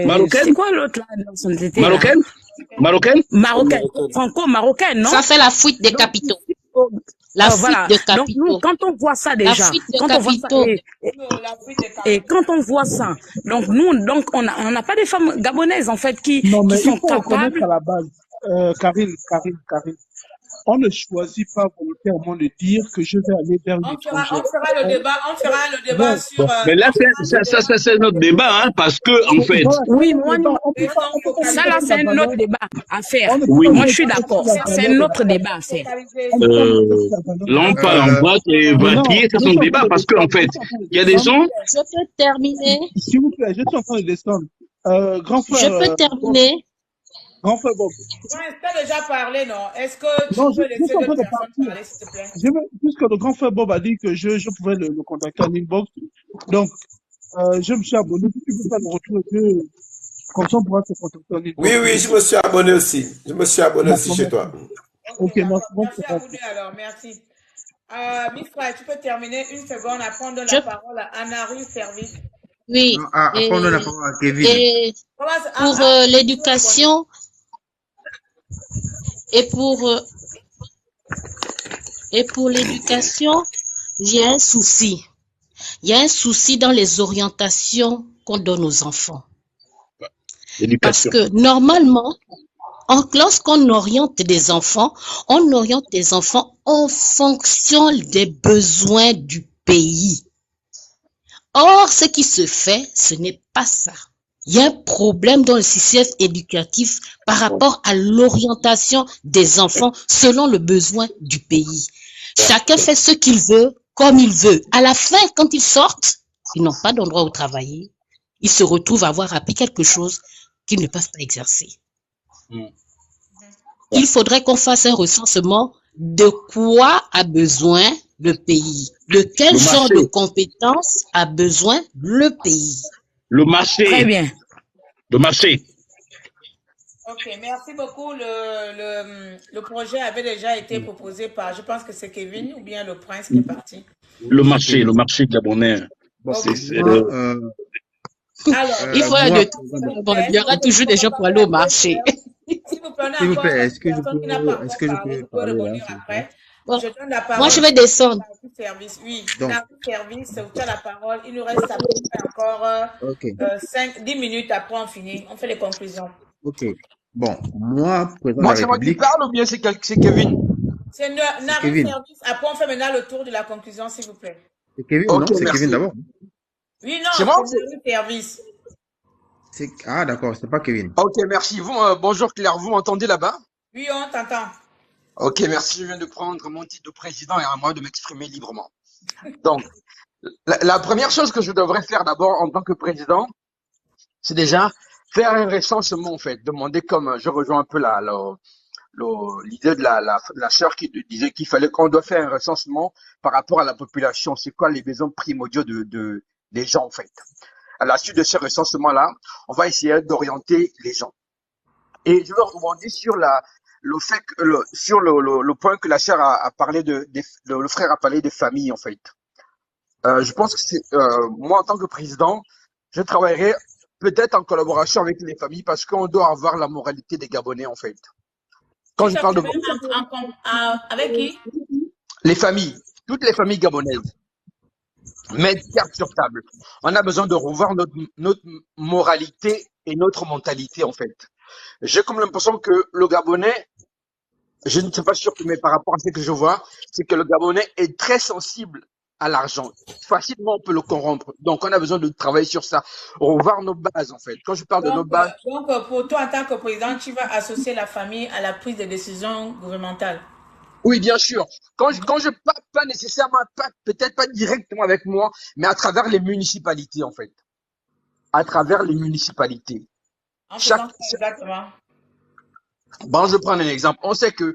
marocaine. C'est quoi l'autre là? Marocaine? Marocaine, franco-marocaine, non? Ça fait la fuite des capitaux. La fuite de capitaux. Donc nous, quand on voit ça déjà, et quand on voit ça, donc nous, on n'a pas des femmes gabonaises en fait qui sont capables. À la base, Karine, on ne choisit pas volontairement de dire que je vais aller vers une étrangère. On fera le débat sur... Mais là, c'est notre débat, hein, parce que, en fait... Oui, moi, ça là, c'est un autre débat à faire. Oui. Moi, je suis d'accord. C'est un autre débat à faire. Là, on parle en boîte et vaquiller, c'est son débat, parce qu'en fait, il y a des gens... Je peux terminer. S'il vous plaît, je suis en train de descendre. Grand frère... Je peux terminer. Grand frère Bob. Tu as déjà parlé, non? Est-ce que tu peux laisser d'autres personnes parler, s'il te plaît? Puisque le grand frère Bob a dit que je pouvais le contacter en inbox, donc je me suis abonné. Si tu peux pas le retrouver, comme ça on pourra se contacter en inbox. Oui, je me suis abonné aussi. Je me suis abonné aussi chez toi. Ok, merci. Merci à vous deux alors, merci. Misra, tu peux terminer une seconde à prendre la parole à Anna-Rue Service. Oui. À prendre la parole à Kevin. Et pour l'éducation... Et pour l'éducation, il y a un souci. Il y a un souci dans les orientations qu'on donne aux enfants. Parce que normalement, lorsqu'on oriente des enfants, on oriente des enfants en fonction des besoins du pays. Or, ce qui se fait, ce n'est pas ça. Il y a un problème dans le système éducatif par rapport à l'orientation des enfants selon le besoin du pays. Chacun fait ce qu'il veut, comme il veut. À la fin, quand ils sortent, ils n'ont pas d'endroit où travailler. Ils se retrouvent à avoir appris quelque chose qu'ils ne peuvent pas exercer. Il faudrait qu'on fasse un recensement de quoi a besoin le pays? De quel Le genre marché. de compétences a besoin le pays? Le Très marché. bien. Le marché. Ok, merci beaucoup. Le projet avait déjà été proposé par, je pense que c'est Kevin ou bien le prince qui est parti. Le c'est marché. Kevin. Le marché gabonais. Bon, Ok. moi, Alors, Il faut un moi, de tout. Bon, il y aura toujours des gens pour aller au marché. si vous prenez s'il vous encore plaît, une personne qui n'a pas est-ce encore que je parlé, peux vous pouvez parler là, revenir s'il vous plaît? après. Bon, Je donne la moi, parole je vais descendre. au service. Oui, Donc, service, tu as la parole. Il nous reste à peu près encore ok, 10 minutes, après on finit. On fait les conclusions. ok. Bon, moi, président de Moi, la c'est moi qui République, parle ou bien c'est Kevin? C'est c'est Nari Kevin. Service. Après, on fait maintenant le tour de la conclusion, s'il vous plaît. C'est Kevin, Ok, non? C'est Kevin merci. d'abord. Oui, non, C'est moi ou c'est Nari Service. Ah, d'accord, c'est pas Kevin. Ok, merci. Vous, bonjour Claire, vous m'entendez là-bas? Oui, on t'entend. Ok, merci. Je viens de prendre mon titre de président et à moi de m'exprimer librement. Donc, la première chose que je devrais faire d'abord en tant que président, c'est déjà faire un recensement, en fait. Demander, comme je rejoins un peu l'idée de la sœur qui disait qu'il fallait qu'on doit faire un recensement par rapport à la population. C'est quoi les besoins primordiaux des gens, en fait. À la suite de ce recensement-là, on va essayer d'orienter les gens. Et je veux rebondir sur le fait que, sur le point que la sœur a parlé le frère a parlé des familles, en fait. Je pense que moi, en tant que président, je travaillerai peut-être en collaboration avec les familles parce qu'on doit avoir la moralité des Gabonais, en fait. Quand je parle de avec qui? les familles, toutes les familles gabonaises, mettre carte sur table. On a besoin de revoir notre moralité et notre mentalité, en fait. J'ai comme l'impression que le Gabonais, je ne suis pas sûr, mais par rapport à ce que je vois, c'est que le Gabonais est très sensible à l'argent. Facilement, on peut le corrompre. Donc, on a besoin de travailler sur ça. Revoir nos bases, en fait. Quand je parle de nos bases. Donc, pour toi, en tant que président, tu vas associer la famille à la prise de décision gouvernementale. Oui, bien sûr. Quand je pas nécessairement, peut-être pas directement avec moi, mais à travers les municipalités, en fait. À travers les municipalités. En faisant ça exactement. Bon, je prends un exemple. On sait que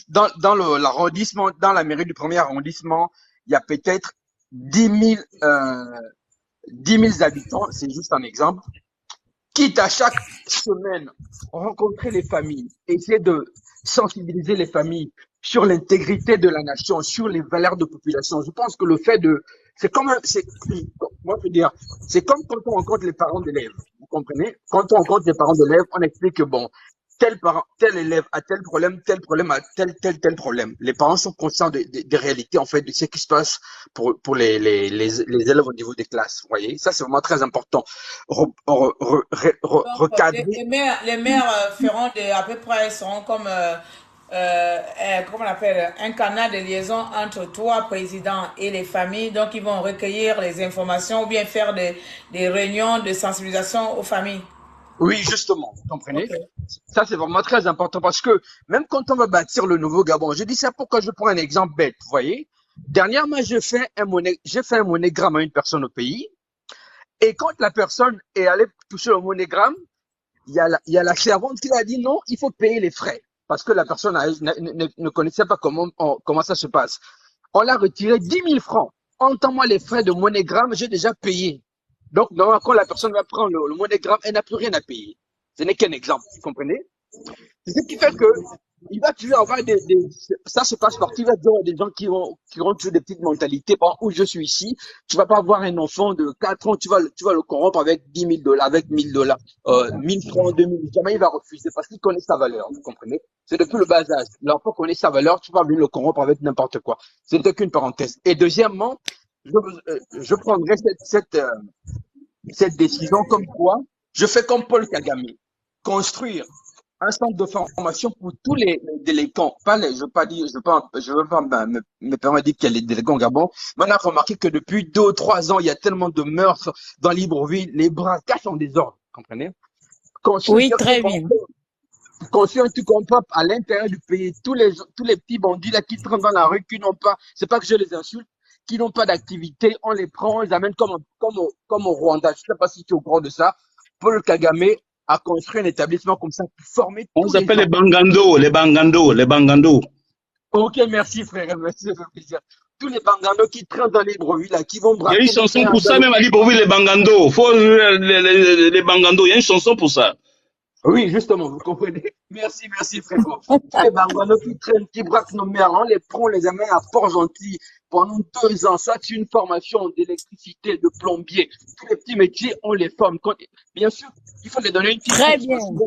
dans l'arrondissement, dans la mairie du premier arrondissement, il y a peut-être 10 000 habitants, c'est juste un exemple. Quitte à chaque semaine rencontrer les familles, essayer de sensibiliser les familles sur l'intégrité de la nation, sur les valeurs de population. Je pense que le fait c'est comme quand on rencontre les parents d'élèves. Vous comprenez? Quand on rencontre les parents d'élèves, on explique que bon, tel élève a tel problème a tel problème. Les parents sont conscients des réalités, en fait, de ce qui se passe pour les élèves au niveau des classes. Vous voyez? Ça, c'est vraiment très important. Recadrer. Les maires feront à peu près, seront comme, comment on appelle, un canal de liaison entre toi, président, et les familles. Donc, ils vont recueillir les informations ou bien faire des réunions de sensibilisation aux familles. Oui, justement, vous comprenez? Okay. Ça, c'est vraiment très important parce que même quand on va bâtir le nouveau Gabon, je dis ça pourquoi je prends un exemple bête, vous voyez? Dernièrement, j'ai fait un monégramme à une personne au pays et quand la personne est allée toucher le monégramme, il y a la servante qui a dit non, il faut payer les frais parce que la personne ne connaissait pas comment ça se passe. On l'a retiré 10 000 francs. En tant moi les frais de monégramme, j'ai déjà payé. Donc, normalement, quand la personne va prendre le monégramme, elle n'a plus rien à payer. Ce n'est qu'un exemple, vous comprenez? C'est ce qui fait que il va toujours avoir ça se passe partout. Il va toujours avoir des gens qui ont toujours des petites mentalités. Bon, où je suis ici, tu vas pas avoir un enfant de 4 ans, tu vas le corrompre avec $10 000, avec $1 000, 1000 francs, 2000. Jamais il va refuser parce qu'il connaît sa valeur, vous comprenez? C'est depuis le bas âge. L'enfant connaît sa valeur, tu vas venir le corrompre avec n'importe quoi. C'était qu'une parenthèse. Et deuxièmement, je prendrai cette décision comme quoi je fais comme Paul Kagame, construire un centre de formation pour tous les délinquants. Je veux pas me permettre de dire qu'il y a les délinquants au Gabon, mais on a remarqué que depuis 2 ou 3 ans, il y a tellement de meurtres dans Libreville, les braquages sont désordre, comprenez? Oui, très bien. Construire un truc comme ça à l'intérieur du pays, tous les petits bandits là qui traînent dans la rue, qui n'ont pas, c'est pas que je les insulte, qui n'ont pas d'activité, on les prend, on les amène comme au Rwanda. Je ne sais pas si tu es au courant de ça. Paul Kagame a construit un établissement comme ça pour former tous les gens. On s'appelle les Bangando. Ok, merci frère, merci, ça fait plaisir. tous les banganos qui traînent dans Libreville, là, qui vont Il y a une braquer les chanson biens pour ça, dans même à Libreville, les Bangando. Faut les Bangando. Il y a une chanson pour ça. Oui, justement, vous comprenez. Merci, frérot. Tous les banganos qui traînent, qui braquent nos mères, on les prend, on les amène à Port-Gentil pendant 2 ans. Ça, c'est une formation d'électricité, de plombier. Tous les petits métiers, on les forme. Bien sûr, il faut les donner une petite Très bourse bien.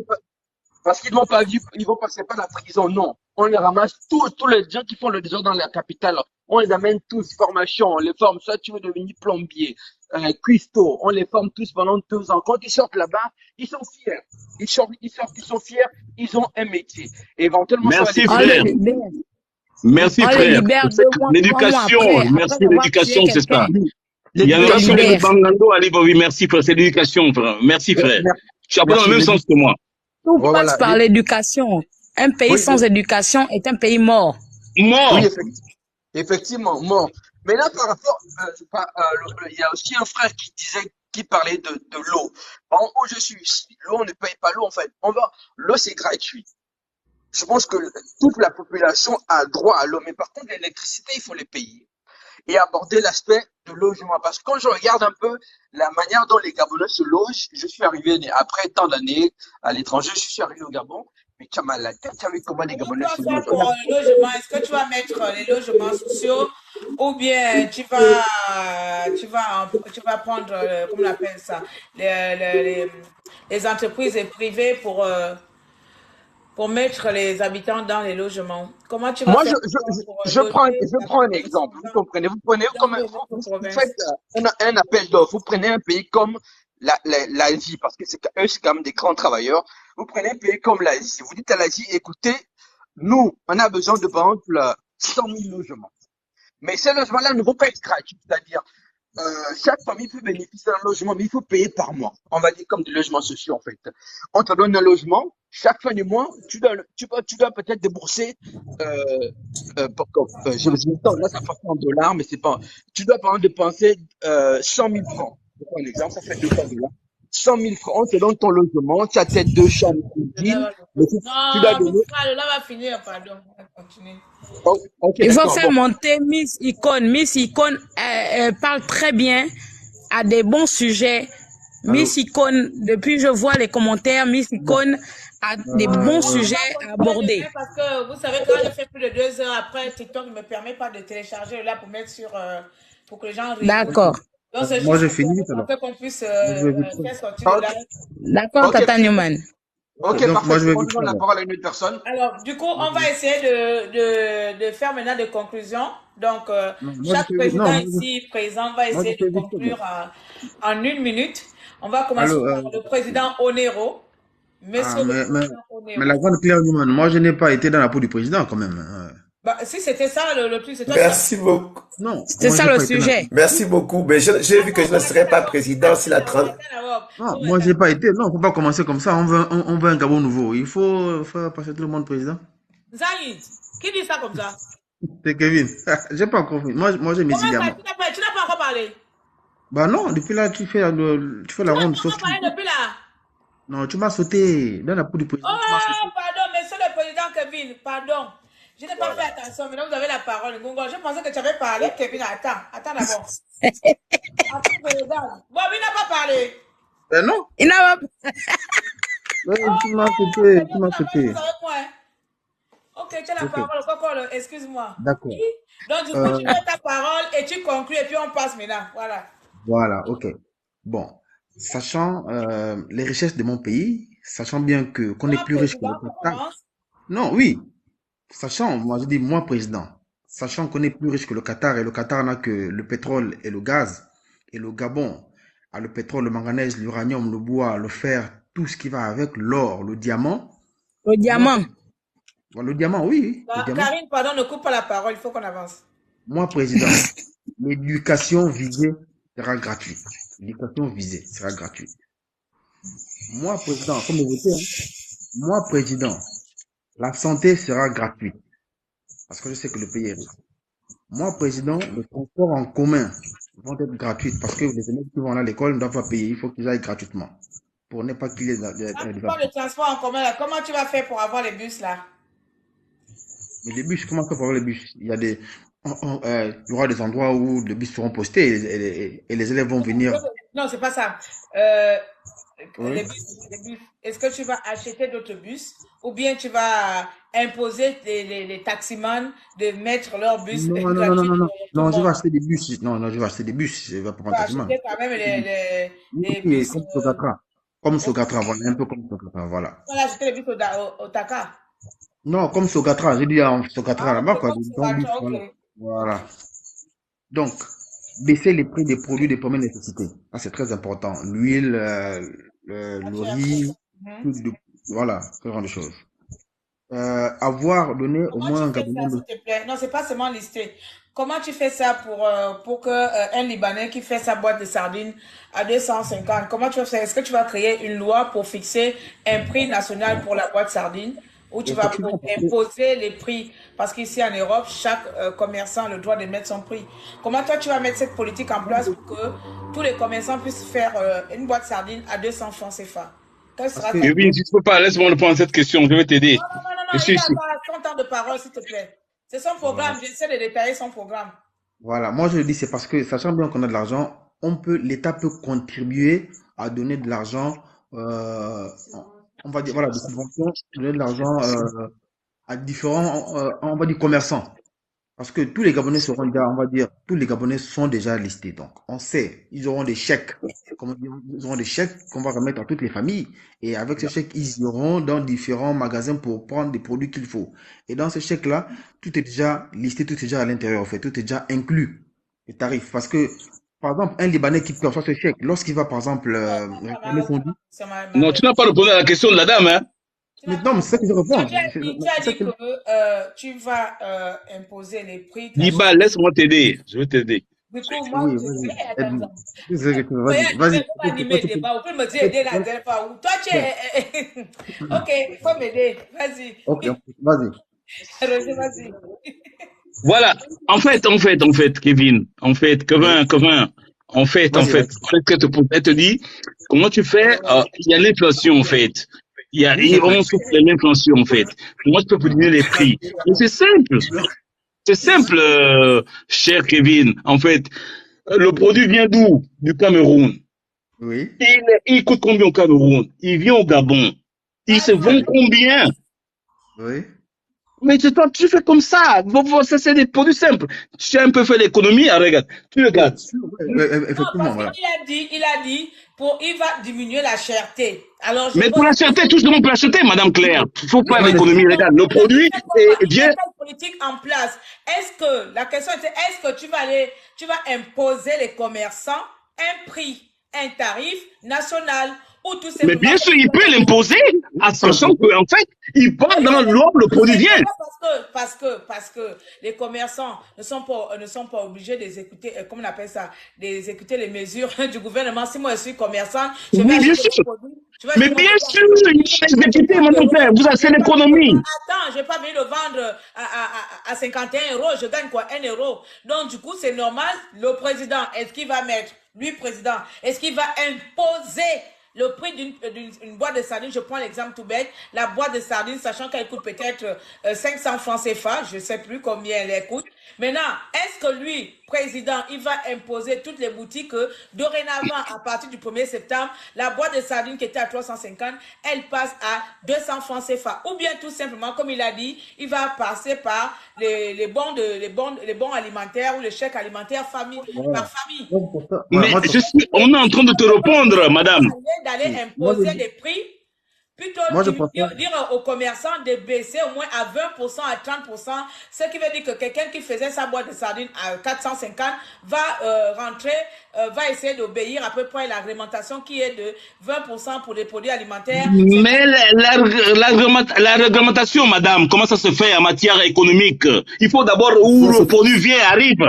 parce qu'ils vont pas vivre, ils vont passer par la prison. Non. On les ramasse tous les gens qui font le désordre dans la capitale. On les amène tous, formation, on les forme. Soit tu veux devenir plombier, cuistot, on les forme tous pendant 2 ans. Quand ils sortent là-bas, ils sont fiers. Ils sortent, ils sont fiers, ils ont un métier. Et éventuellement, Merci, On frère. les libère. Merci, On les frère. libère 2 mois, 3 mois L'éducation. après Merci, avoir tué l'éducation, c'est ça. quelqu'un. Il y a On les l'invention de libère. Bangando à Libreville. Merci, frère. C'est l'éducation, frère. Merci, frère. Je suis un peu dans Merci. le même sens que moi. Tout Voilà. passe par l'éducation. Un pays Oui, sans éducation est un pays mort. Mort. oui, effectivement, mort. Mais là, par rapport, il y a aussi un frère qui parlait de l'eau. En où je suis ici, l'eau, on ne paye pas l'eau, en fait. L'eau, c'est gratuit. Je pense que toute la population a droit à l'eau, mais par contre, l'électricité, il faut les payer. Et aborder l'aspect de logement. Parce que quand je regarde un peu la manière dont les Gabonais se logent, je suis arrivé, après tant d'années à l'étranger, je suis arrivé au Gabon, mais tu as mal à la tête, tu as vu comment les Comment Gabonais tu se vas faire logent. pour le logement? Est-ce que tu vas mettre les logements sociaux ou bien tu vas prendre, comment on appelle ça, les entreprises privées pour mettre les habitants dans les logements? Comment tu vas Moi, faire pour loger je prends un exemple. Vous comprenez? Vous prenez dans comme votre vous province? faites un appel d'offres. Vous prenez un pays comme l'Asie, parce que c'est quand même des grands travailleurs. Vous prenez un pays comme l'Asie. Vous dites à l'Asie, écoutez, nous, on a besoin de, par exemple, 100 000 logements. Mais ces logements-là ne vont pas être gratuits. C'est-à-dire, chaque famille peut bénéficier d'un logement, mais il faut payer par mois. On va dire comme des logements sociaux, en fait. On te donne un logement, chaque fin du mois, tu dois peut-être débourser, je me dis, là, ça passe en dollars, mais c'est pas, tu dois par exemple dépenser, 100 000 francs. Je prends un exemple, ça fait 200 $. 100 000 francs, on te donne ton logement, tu as peut-être 2 chambres, cuisine, mais tu dois Non, donner. là va finir, pardon. On va continuer. Ok, Il faut d'accord, faire bon. monter Miss Icône. Miss Icône parle très bien, a des bons sujets. Allô? Miss Icône, depuis je vois les commentaires, Miss Icône a des bons sujets à aborder. Parce que vous savez, quand je fais plus de 2 heures après, TikTok ne me permet pas de télécharger là pour mettre sur, pour que les gens rigolent. D'accord. Donc c'est Moi, juste j'ai fini tout à l'heure. pour qu'on puisse Moi, je vais vite fait. faire sortir de là. D'accord, Ok, Tata Newman. ok, Donc, parfait. moi, je vais On vite donne fait la alors. parole à une autre personne. Alors, du coup, on va essayer de faire maintenant des conclusions. Donc, Non, moi, chaque je fais vite. Non, président ici présent va moi, je essayer fais de vite fait. conclure en 1 minute. On va commencer Allô, par le président Onero. Monsieur le mais président la Onero. grande Claire Newman, moi, je n'ai pas été dans la peau du président quand même. Bah, si c'était ça le plus, c'est toi qui as Merci beaucoup. Non, C'est moi, ça j'ai le pas été dans. sujet. Merci beaucoup. Mais j'ai vu que je ne serais pas président si la Attends 30. d'abord. Non, moi, j'ai pas été. Non, faut pas commencer comme ça. On veut un Gabon nouveau. Il faut faire passer tout le monde président. Zaïd, qui dit ça comme ça? C'est Kevin. J'ai pas compris. Moi, j'ai mes Comment ça, gamins. tu n'as pas encore parlé? Bah non, depuis là, tu fais la Tu ronde, n'as pas sauf encore parlé depuis là? Non, tu m'as sauté. Dans la peau du Oh, président, tu m'as sauté. pardon, monsieur le président Kevin, pardon. Je n'ai pas fait attention, maintenant vous avez la parole. Gongo, je pensais que tu avais parlé, Kevin. Attends d'abord. Attends, président. Bon, il n'a pas parlé. Ben non. Il n'a pas... Tu m'as sauté. Tu m'as sauté. Ok, tu as la parole. Coco, excuse-moi. D'accord. Donc, du coup, tu mets ta parole et tu conclus et puis on passe maintenant. Voilà. Voilà, ok. Bon, sachant les richesses de mon pays, sachant bien que qu'on est plus riche que le Qatar. Non, oui. Sachant, moi je dis moi président, sachant qu'on est plus riche que le Qatar et le Qatar n'a que le pétrole et le gaz et le Gabon a le pétrole, le manganèse, l'uranium, le bois, le fer, tout ce qui va avec, l'or, le diamant. Le diamant. Moi, le diamant, oui. Le diamant. Karine, pardon, ne coupe pas la parole, il faut qu'on avance. Moi président, l'éducation visée sera gratuite. L'éducation visée sera gratuite. Moi président, comme vous votez, hein, moi président, la santé sera gratuite. Parce que je sais que le pays est riche. Moi, président, le transport en commun vont être gratuits parce que les élèves qui vont aller à l'école ne doivent pas payer. Il faut qu'ils aillent gratuitement. Pour ne pas qu'il y ait le transport en commun, là, comment tu vas faire pour avoir les bus là? Mais les bus, comment ça pour avoir les bus? Il y a il y aura des endroits où les bus seront postés et les élèves vont venir. Non, c'est pas ça. Oui. Les bus, est-ce que tu vas acheter d'autres bus ou bien tu vas imposer les taximans de mettre leur bus Non, gratuit pour tout le non, je vais monde? acheter des bus. Non, je vais acheter des bus. Je vais Tu prendre un vas taxi. acheter quand même les Oui, bus. comme Sogatra. Comme Sogatra, voilà, un peu comme Sogatra, voilà. Tu vas acheter les bus au Taka. Non, comme Sogatra, j'ai dit en Sogatra Ah, là-bas, c'est quoi. comme Dans le bus, Sogatra, voilà. ok. Voilà. Donc, baisser les prix des produits de première nécessité. Ça, c'est très important. L'huile, le riz, Mhm. voilà, ce genre de choses. Avoir donné au Comment moins tu un fais Gabonais ça, s'il te plaît? Non, c'est pas seulement listé. Comment tu fais ça pour que un Libanais qui fait sa boîte de sardines à 250, comment tu vas faire? Est-ce que tu vas créer une loi pour fixer un prix national pour la boîte sardine ou tu vas effectivement, parce que imposer les prix? Parce qu'ici en Europe, chaque commerçant a le droit de mettre son prix. Comment toi tu vas mettre cette politique en place pour que tous les commerçants puissent faire une boîte de sardines à 200 francs CFA? Quelle parce sera que ta... Kevin, si tu peux pas, laisse-moi répondre à cette question, je vais t'aider. Je Il suis n'a ici. pas son temps de parole, s'il te plaît. C'est son voilà. programme, j'essaie de détailler son programme. Voilà, moi je le dis, c'est parce que sachant bien qu'on a de l'argent, l'État peut contribuer à donner de l'argent, on va dire, voilà, des subventions, donner de l'argent à différents, on va dire, commerçants. Parce que tous les Gabonais seront déjà, on va dire, tous les Gabonais sont déjà listés. Donc, on sait, ils auront des chèques. Comment dire, ils auront des chèques qu'on va remettre à toutes les familles. Et avec ces chèques, ils iront dans différents magasins pour prendre des produits qu'il faut. Et dans ces chèques-là, tout est déjà listé, tout est déjà à l'intérieur, en fait. Tout est déjà inclus, les tarifs. Parce que, par exemple, un Libanais qui perçoit ce chèque, lorsqu'il va, par exemple, réclamer son dit, Non, tu n'as pas répondu à la question de la dame, hein? mais non, mais c'est ça que je réponds. Tu as C'est ça dit que- que tu vas imposer les prix. Liba, laisse-moi t'aider. Je vais t'aider. Du coup, moi, Oui, je vas-y, sais, aide-moi. attends. C'est ça que tu veux. Vas-y, Regarde, vas-y. tu peux animer le débat. Vous pouvez me dire aider la dernière fois. Ou toi, tu es. Ok, il faut m'aider. Vas-y. Ok, vas-y. Roger, vas-y. Voilà. En fait, Kevin, Kevin, Vas-y, vas-y. elle te dit, comment tu fais, il y a l'inflation, en fait. Oui, c'est vrai. On souffre de l'inflation, en fait. Comment tu peux diminuer les prix? Mais c'est simple. C'est simple, cher Kevin. En fait, le produit vient d'où? Du Cameroun. Oui. Il coûte combien au Cameroun? Il vient au Gabon. Il se vend combien? Oui. Mais toi, tu fais comme ça. Ça, c'est des produits simples. Tu as un peu fait l'économie, regarde. Tu regardes. Effectivement, Non, parce qu'il a dit, il va diminuer la cherté. Alors, Mais pour l'acheter, tout le monde peut l'acheter, Madame Claire. Il faut faire l'économie. Regarde, le produit est bien. quelle politique en place? La question était, est-ce que tu vas imposer les commerçants un prix, un tarif national ou tout simplement... Mais bien sûr, il peut l'imposer, en sachant qu'en fait, il part dans l'ordre, le produit vient. Parce que les commerçants ne sont pas obligés d'exécuter, comment on appelle ça, d'exécuter les mesures du gouvernement. Si moi je suis commerçant, je vais Oui, bien acheter sûr. des produits. Mais bien sûr, il faut exécuter, Madame Claire. Vous avez l'économie. Attends, je vais pas venir le vendre à 51 €, je gagne quoi, 1 €. Donc du coup, c'est normal, le président, est-ce qu'il va mettre, lui président, est-ce qu'il va imposer le prix d'une boîte de sardines? Je prends l'exemple tout bête, la boîte de sardines, sachant qu'elle coûte peut-être 500 francs CFA, je ne sais plus combien elle coûte. Maintenant, est-ce que lui, président, il va imposer toutes les boutiques que dorénavant, à partir du 1er septembre, la boîte de sardines qui était à 350, elle passe à 200 francs CFA. Ou bien tout simplement, comme il a dit, il va passer par les bons alimentaires ou le chèque alimentaire par famille. Mais on est en train de te répondre, madame. D'aller imposer des prix, plutôt dire aux commerçants de baisser au moins à 20%, à 30%, ce qui veut dire que quelqu'un qui faisait sa boîte de sardines à 450 va va essayer d'obéir à peu près l'agrémentation qui est de 20% pour les produits alimentaires. Mais la réglementation, madame, comment ça se fait en matière économique? Il faut d'abord où le produit vient, arrive.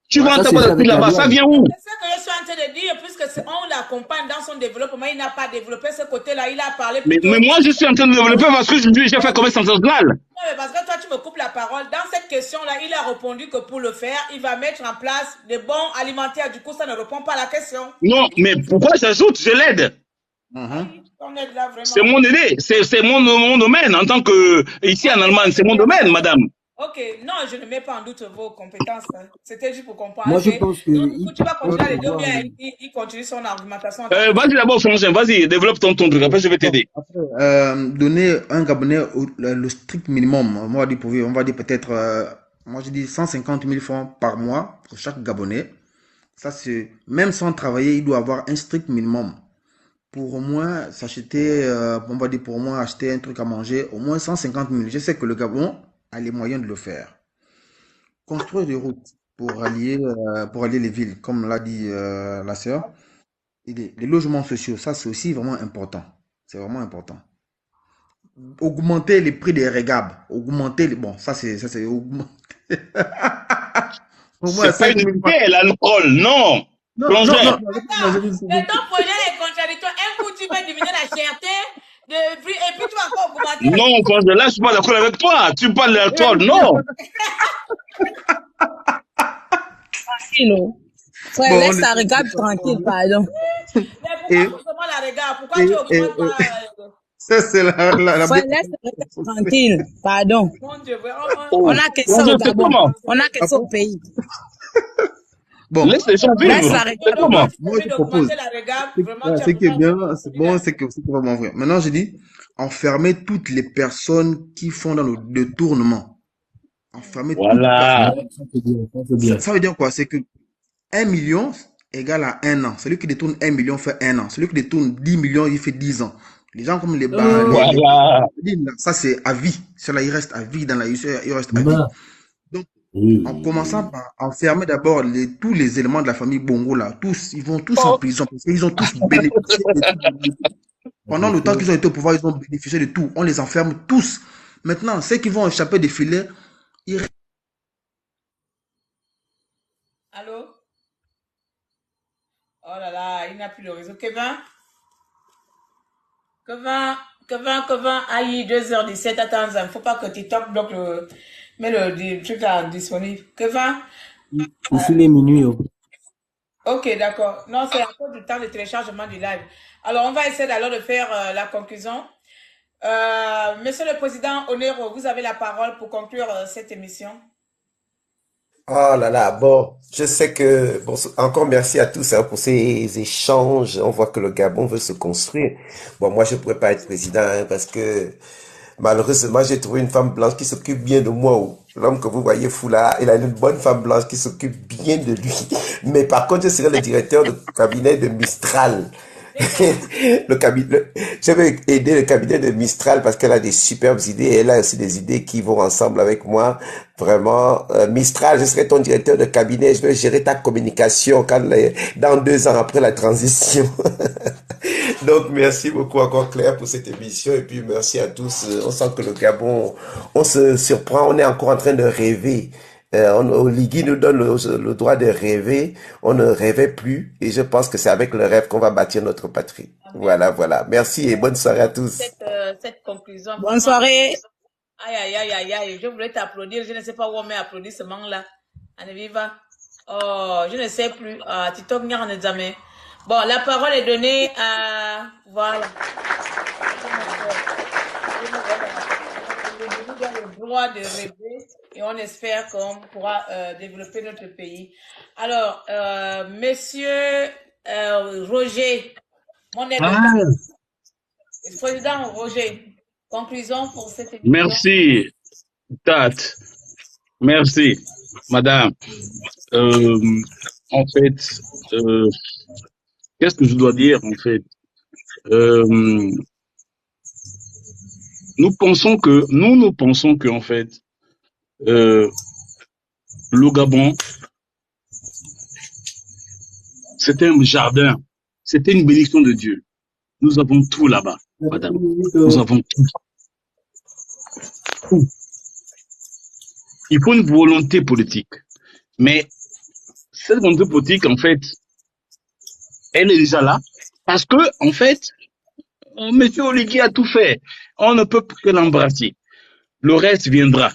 Tu vas en tabac là-bas, ça vient où? C'est ce que je suis en train de dire, puisque on l'accompagne dans son développement, il n'a pas développé ce côté-là, il a parlé mais moi, je suis en train de développer parce que j'ai fait commerce international. Non, mais parce que toi, tu me coupes la parole. Dans cette question-là, il a répondu que pour le faire, il va mettre en place des bons alimentaires. Du coup, ça ne répond pas à la question. Non, mais pourquoi j'ajoute? Je l'aide. On est là vraiment. C'est mon idée, c'est mon domaine en tant que ici en Allemagne, c'est mon domaine, madame. Ok, non, je ne mets pas en doute vos compétences. Hein. C'était juste pour comprendre. Moi, je pense que Donc, du coup, tu vas continuer à les deux bien. Il continue son argumentation. Vas-y d'abord, Frangin, vas-y, développe ton truc, après je vais t'aider. Donner un Gabonais le strict minimum, on va dire peut-être, moi je dis 150 000 francs par mois pour chaque Gabonais. Ça, c'est, même sans travailler, il doit avoir un strict minimum. Pour au moins s'acheter, on va dire pour au moins acheter un truc à manger, au moins 150 000. Je sais que le Gabon a les moyens de le faire. Construire des routes pour allier les villes, comme l'a dit la sœur. Et les logements sociaux, ça c'est aussi vraiment important. C'est vraiment important. Augmenter les prix des régabs. Augmenter les... Bon, ça c'est augmenter. C'est pas une paix, l'alcool, non. Non, mais ton projet est contradictoire. Un coup, tu veux diminuer la cherté de prix et puis tu vas encore augmenter. Non, Frangin, là, je suis pas d'accord avec toi. Tu parles de l'alcool, non. Tranquille. Frère, laisse la régate tranquille, pardon. Mais pourquoi forcément la régate? Pourquoi tu augmentes pas? Ça, c'est la frère, laisse la régate tranquille, pardon. Mon Dieu, on a que ça au Gabon. On a que ça au pays. Bon, laisse les gens vivre. Moi, je propose. Ce qui est bien, c'est bon, c'est que c'est vraiment vrai. Maintenant, je dis, enfermer toutes les personnes qui font dans le détournement. Enfermer voilà. Ça veut dire quoi? C'est que 1 million égale à 1 an. Celui qui détourne 1 million fait 1 an. Celui qui détourne 10 millions, il fait 10 ans. Les gens comme les bas, voilà. Ça c'est à vie. Cela, il reste à vie il reste à vie. Donc, en commençant par enfermer d'abord tous les éléments de la famille Bongo là, tous, ils vont tous en prison parce qu'ils ont tous bénéficié de tout. Pendant le temps qu'ils ont été au pouvoir, ils ont bénéficié de tout. On les enferme tous. Maintenant, ceux qui vont échapper des filets, ils... Allô? Oh là là, il n'a plus le réseau. Kevin? Aïe, 2h17, attends, il ne faut pas que TikTok bloque mets le truc là disponible. Kevin? Ici, les minuit. Ok, d'accord. Non, c'est à cause du temps de téléchargement du live. Alors, on va essayer alors de faire la conclusion. Monsieur le Président Onero, vous avez la parole pour conclure cette émission. Oh là là, bon, je sais que, bon, encore merci à tous pour ces échanges. On voit que le Gabon veut se construire. Bon, moi, je ne pourrais pas être président parce que malheureusement, j'ai trouvé une femme blanche qui s'occupe bien de moi. L'homme que vous voyez fou là, il a une bonne femme blanche qui s'occupe bien de lui. Mais par contre, je serai le directeur du cabinet de Mistral. Je vais aider le cabinet de Mistral parce qu'elle a des superbes idées et elle a aussi des idées qui vont ensemble avec moi. Vraiment, Mistral, je serai ton directeur de cabinet. Je vais gérer ta communication dans 2 ans après la transition. Donc, merci beaucoup encore Claire pour cette émission et puis merci à tous. On sent que le Gabon, on se surprend, on est encore en train de rêver. Oligui nous donne le droit de rêver. On ne rêvait plus et je pense que c'est avec le rêve qu'on va bâtir notre patrie. Voilà, voilà. Merci et bonne soirée à tous. Cette conclusion. Bonne soirée. Aïe. Je voulais t'applaudir. Je ne sais pas où on met applaudissement là. Allez, viva. Oh, je ne sais plus. TikTok n'y en a jamais. Bon, la parole est donnée à... Voilà. Le droit de rêver et on espère qu'on pourra développer notre pays. Alors, monsieur Roger, mon président Roger, conclusion pour cette émission. Merci, Tat. Merci, madame. En fait, qu'est-ce que je dois dire, en fait? Nous pensons que, en fait, le Gabon, c'était un jardin, c'était une bénédiction de Dieu. Nous avons tout là-bas, madame. Nous avons tout. Il faut une volonté politique. Mais cette volonté politique, en fait, elle est déjà là. Parce que, en fait, M. Oligui a tout fait. On ne peut que l'embrasser. Le reste viendra.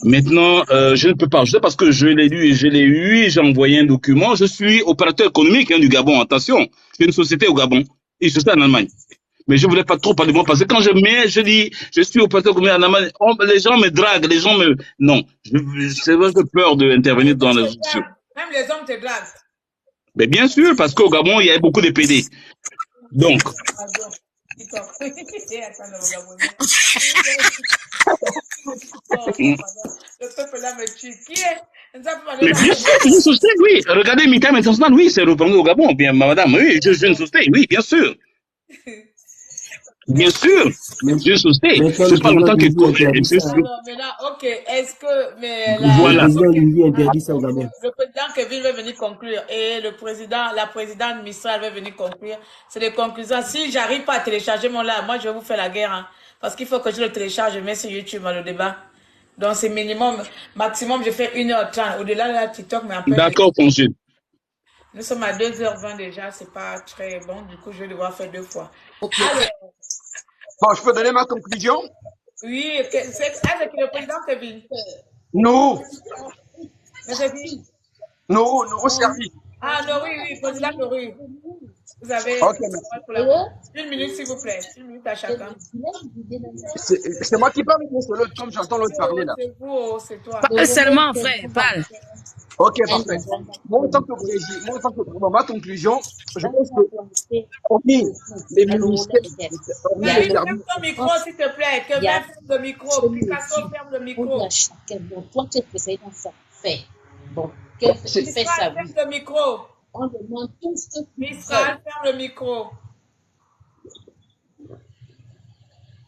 Maintenant, je ne peux pas ajouter parce que je l'ai lu et je l'ai eu, j'ai envoyé un document. Je suis opérateur économique du Gabon. Attention, j'ai une société au Gabon. Et c'est ça en Allemagne. Mais je voulais pas trop parler de moi parce que quand je dis, je suis opérateur communal en Allemagne, les gens me draguent, les gens me, non, c'est vrai que peur d'intervenir dans les auditions. Même les hommes te draguent. Mais bien sûr, parce qu'au Gabon, il y avait beaucoup de PD. Donc. Le peuple là me tue. Qui est? Mais bien sûr, Jeune Sosté, oui. Regardez Meetime International, oui, c'est repris au Gabon. Bien, madame, oui, Jeune Sosté, oui, bien sûr. Bien sûr, Jeune Sosté. C'est pas longtemps que. Alors, maintenant, ok, est-ce que. Mais voilà. Le président Kevin va venir conclure et la présidente Mistral va venir conclure. C'est des conclusions. Si j'arrive pas à télécharger mon live, moi je vais vous faire la guerre. Hein, parce qu'il faut que je le télécharge, je mets sur YouTube le débat. Donc c'est maximum, je fais 1h30. Au-delà de la TikTok, mais après. D'accord, Consul. Nous sommes à 2h20 déjà, c'est pas très bon. Du coup, je vais devoir faire 2 fois. Okay. Alors, bon, je peux donner ma conclusion? Oui, c'est le président Kevin. Non. Mais c'est qui? Non, servi. Ah non, oui, président Noru. Vous avez une minute, s'il vous plaît. 1 minute à chacun. C'est moi qui parle, c'est l'autre, comme j'entends l'autre parler là. C'est vous, c'est toi. Parle seulement, frère, parle. Ok, parfait. Moi, en tant que président, ma conclusion, je pense que hormis les ministères, ferme ton micro, s'il te plaît. Que ferme le micro. Picasso, ferme le micro. Bon, toi, tu es président, ça fait. Bon, fais ça. Ferme le micro. On demande tout ce que tu veux. Mistral, ferme le micro.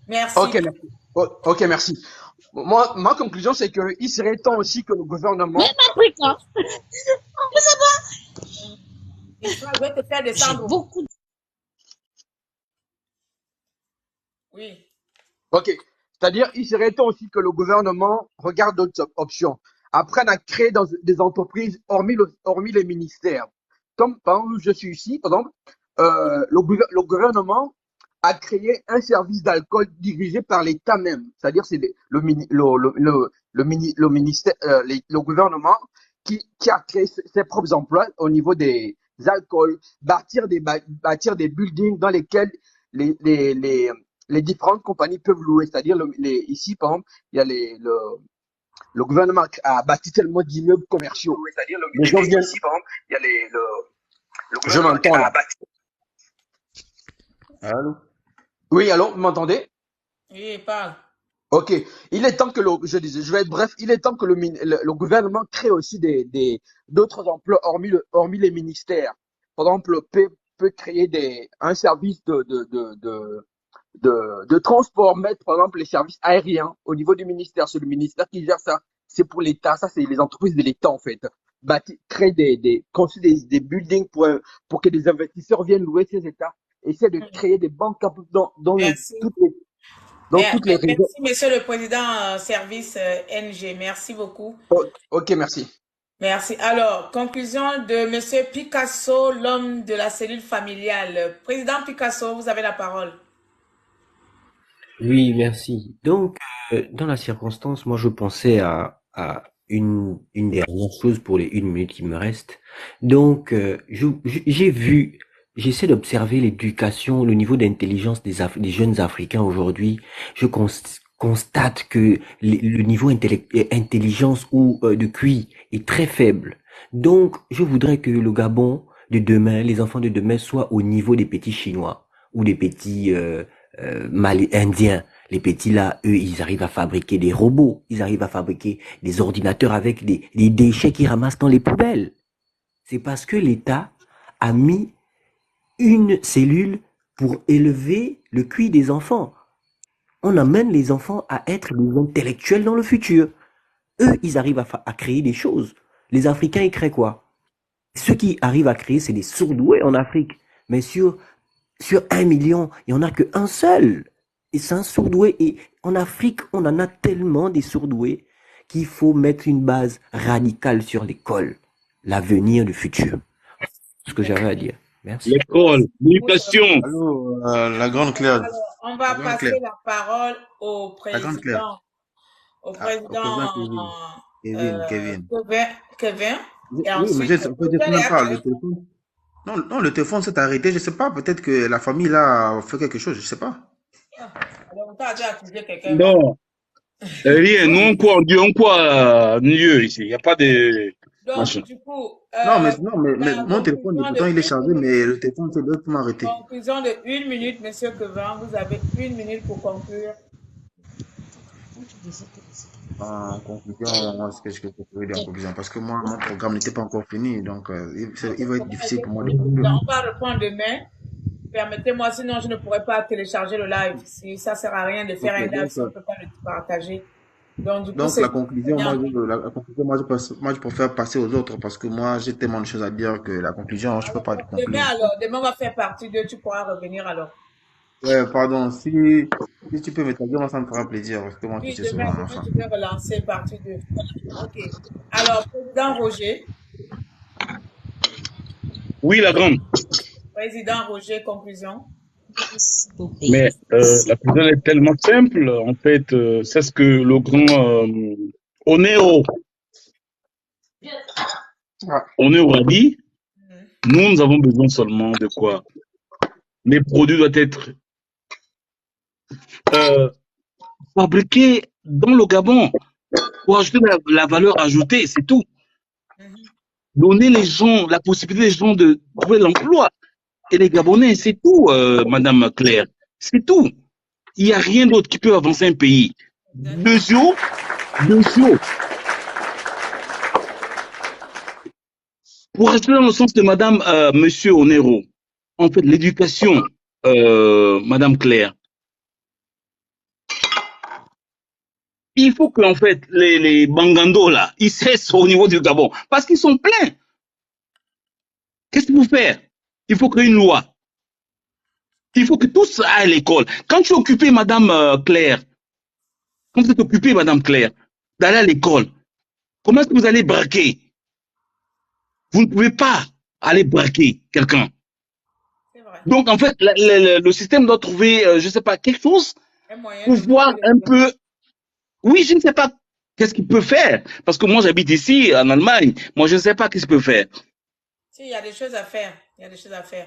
Merci. Ok, merci. Moi, ma conclusion, c'est qu'il serait temps aussi que le gouvernement. Même africain. On peut savoir. Je vais te faire descendre. Beaucoup. Oui. Ok. C'est-à-dire, il serait temps aussi que le gouvernement regarde d'autres options. Apprenne à créer des entreprises hormis les ministères. Comme par exemple, je suis ici, par exemple, le gouvernement a créé un service d'alcool dirigé par l'État même. C'est-à-dire, c'est le ministère, le gouvernement qui a créé ses propres emplois au niveau des alcools, bâtir des buildings dans lesquels les différentes compagnies peuvent louer. C'est-à-dire, ici, par exemple, il y a le gouvernement a bâti tellement d'immeubles commerciaux. C'est-à-dire, les gens viennent ici, par exemple, il y a le gouvernement a bâti. Allô? Oui, allô, vous m'entendez? Oui, parle. Ok. Il est temps que je vais être bref, il est temps que le gouvernement crée aussi d'autres emplois hormis les ministères. Par exemple, peut créer un service de transport, mettre par exemple les services aériens au niveau du ministère. C'est le ministère qui gère ça. C'est pour l'État. Ça, c'est les entreprises de l'État, en fait. Créer construire des buildings pour que des investisseurs viennent louer ces États. Essayer de créer des banques dans toutes les régions. Merci, monsieur le président service NG. Merci beaucoup. Ok, merci. Merci. Alors, conclusion de monsieur Picasso, l'homme de la cellule familiale. Président Picasso, vous avez la parole. Oui, merci. Donc, dans la circonstance, moi, je pensais à une dernière chose pour les 1 minute qui me reste. Donc, j'essaie d'observer l'éducation, le niveau d'intelligence des jeunes Africains aujourd'hui. Je constate que le niveau intelligence ou de QI est très faible. Donc, je voudrais que le Gabon de demain, les enfants de demain soient au niveau des petits Chinois ou des petits indiens. Les petits là, eux, ils arrivent à fabriquer des robots, ils arrivent à fabriquer des ordinateurs avec des déchets qu'ils ramassent dans les poubelles. C'est parce que l'État a mis une cellule pour élever le QI des enfants. On amène les enfants à être des intellectuels dans le futur. Eux, ils arrivent à créer des choses. Les Africains, ils créent quoi? Ceux qui arrivent à créer, c'est des sourdoués en Afrique. Mais sur 1 million, il n'y en a qu'un seul. Et c'est un sourdoué. Et en Afrique, on en a tellement des sourdoués qu'il faut mettre une base radicale sur l'école. L'avenir du futur. C'est ce que j'avais à dire. Merci. L'école, l'éducation. Allô, la grande Claire. Alors, on va passer la parole au président. Au président Kevin. Kevin. Et Oui, ensuite, mais je ne parle le téléphone. Non, non, le téléphone s'est arrêté, je sais pas, peut-être que la famille là a fait quelque chose, je sais pas. Alors, tu as déjà accusé quelqu'un, va. Non, rien. Nous, on quoi, mieux ici. Il n'y a pas de machin. Donc, du coup, Mais la mon téléphone, conclusion de pourtant il est 1 chargé, minute, mais le téléphone s'est directement arrêté. conclusion de 1 minute, monsieur Kevin, vous avez 1 minute pour conclure. En conclusion, moi, ce que je peux dire en conclusion, parce que moi, mon programme n'était pas encore fini, donc il va être difficile pour moi de conclure. On va reprendre demain. Permettez-moi, sinon je ne pourrais pas télécharger le live. Si ça sert à rien de faire un live si on ne peut pas le partager. Donc, du coup, Donc la conclusion, moi, je préfère passer aux autres parce que moi, j'ai tellement de choses à dire que la conclusion, je peux pas conclure. Demain, on va faire partie 2, tu pourras revenir alors. Pardon, si tu peux me taguer, moi, ça me fera plaisir parce que moi, tu sais souvent. Demain, tu peux relancer partie 2. Ok. Alors, président Roger. Oui, la grande. Président Roger, conclusion. Mais la conclusion est tellement simple. En fait, c'est ce que le grand Onero a dit. Nous avons besoin seulement de quoi? Les produits doivent être fabriqués dans le Gabon pour ajouter la valeur ajoutée, c'est tout. Donner les gens, la possibilité des gens de trouver l'emploi. Et les Gabonais, c'est tout, Madame Claire. C'est tout. Il n'y a rien d'autre qui peut avancer un pays. Deuxièmement, pour rester dans le sens de Madame, Monsieur Onero, en fait, l'éducation, Madame Claire, il faut que, en fait, les Bangandos, là, ils cessent au niveau du Gabon, parce qu'ils sont pleins. Qu'est-ce qu'il faut faire? Il faut créer une loi. Il faut que tous aillent à l'école. Quand tu es occupé, Madame Claire, quand vous êtes occupé, Madame Claire, d'aller à l'école, comment est-ce que vous allez braquer? Vous ne pouvez pas aller braquer quelqu'un. Donc, en fait, le système doit trouver, je ne sais pas, quelque chose pour voir un peu. Oui, je ne sais pas qu'est-ce qu'il peut faire. Parce que moi, j'habite ici, en Allemagne. Moi, je ne sais pas qu'est-ce qu'il peut faire. Si, il y a des choses à faire. Il y a des choses à faire.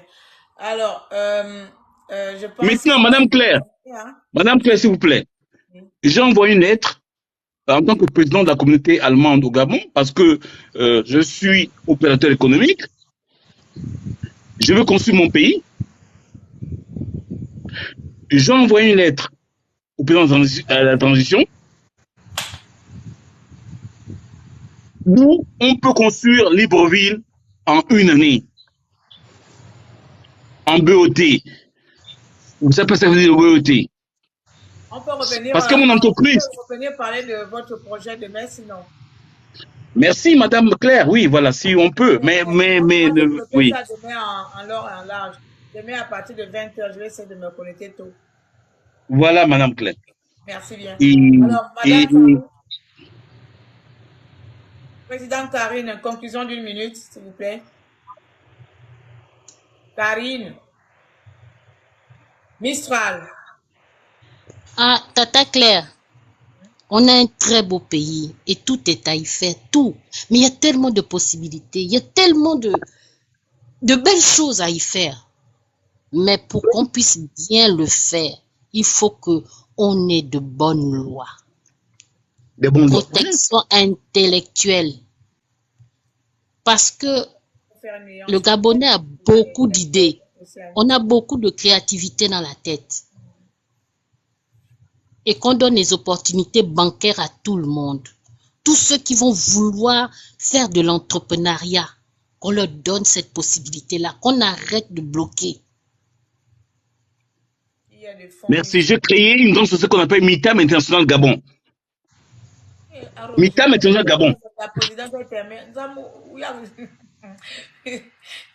Alors, je pense... Maintenant, Madame Claire, s'il vous plaît, j'ai envoyé une lettre en tant que président de la communauté allemande au Gabon, parce que je suis opérateur économique. Je veux construire mon pays. J'ai envoyé une lettre au président de la transition où on peut construire Libreville en 1 année, en BOT. Vous savez pas ce que ça veut dire le BOT? On peut revenir, parce que mon entreprise... On peut revenir parler de votre projet demain, sinon. Merci, Madame Claire. Oui, voilà, si on peut. Mais oui. Ça demain en large. Demain, à partir de 20h, je vais essayer de me connecter tôt. Voilà, Madame Claire. Merci bien. Alors, Madame Présidente Karine, conclusion d'1 minute, s'il vous plaît. Karine. Mistral. Ah, Tata Claire, on a un très beau pays et tout est à y faire, tout. Mais il y a tellement de possibilités, il y a tellement de belles choses à y faire. Mais pour qu'on puisse bien le faire, il faut qu'on ait de bonnes lois. De bonnes lois. Protection intellectuelle. Parce que le Gabonais a beaucoup d'idées. On a beaucoup de créativité dans la tête. Et qu'on donne les opportunités bancaires à tout le monde. Tous ceux qui vont vouloir faire de l'entrepreneuriat, qu'on leur donne cette possibilité-là, qu'on arrête de bloquer. Merci. J'ai créé une grande société qu'on appelle MITAM International Gabon. MITAM International Gabon. La présidente est terminée.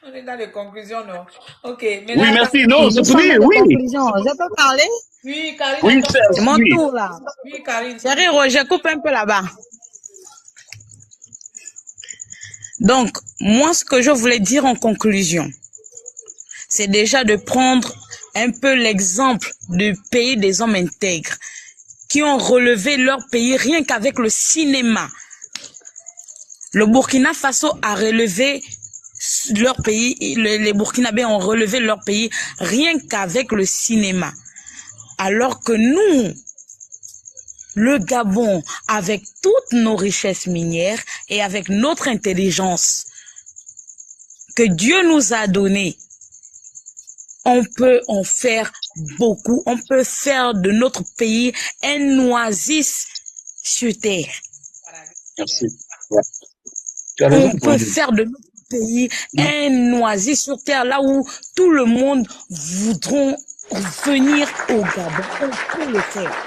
On est dans les conclusions, non? Ok. Oui, merci. Non, c'est pour dire, oui. Je peux parler? Oui, Karine. Oui, c'est mon tour, là. Oui, Karine. Chérie Roger, coupe un peu là-bas. Donc, moi, ce que je voulais dire en conclusion, c'est déjà de prendre un peu l'exemple du pays des hommes intègres qui ont relevé leur pays rien qu'avec le cinéma. Le Burkina Faso a relevé leur pays, les Burkinabés ont relevé leur pays rien qu'avec le cinéma. Alors que nous, le Gabon, avec toutes nos richesses minières et avec notre intelligence que Dieu nous a donnée, on peut en faire beaucoup. On peut faire de notre pays un oasis sur terre. Merci. Ouais. Tu as On raison, peut Wendy. faire de notre pays un oasis sur terre, là où tout le monde voudront venir au Gabon. On peut le faire.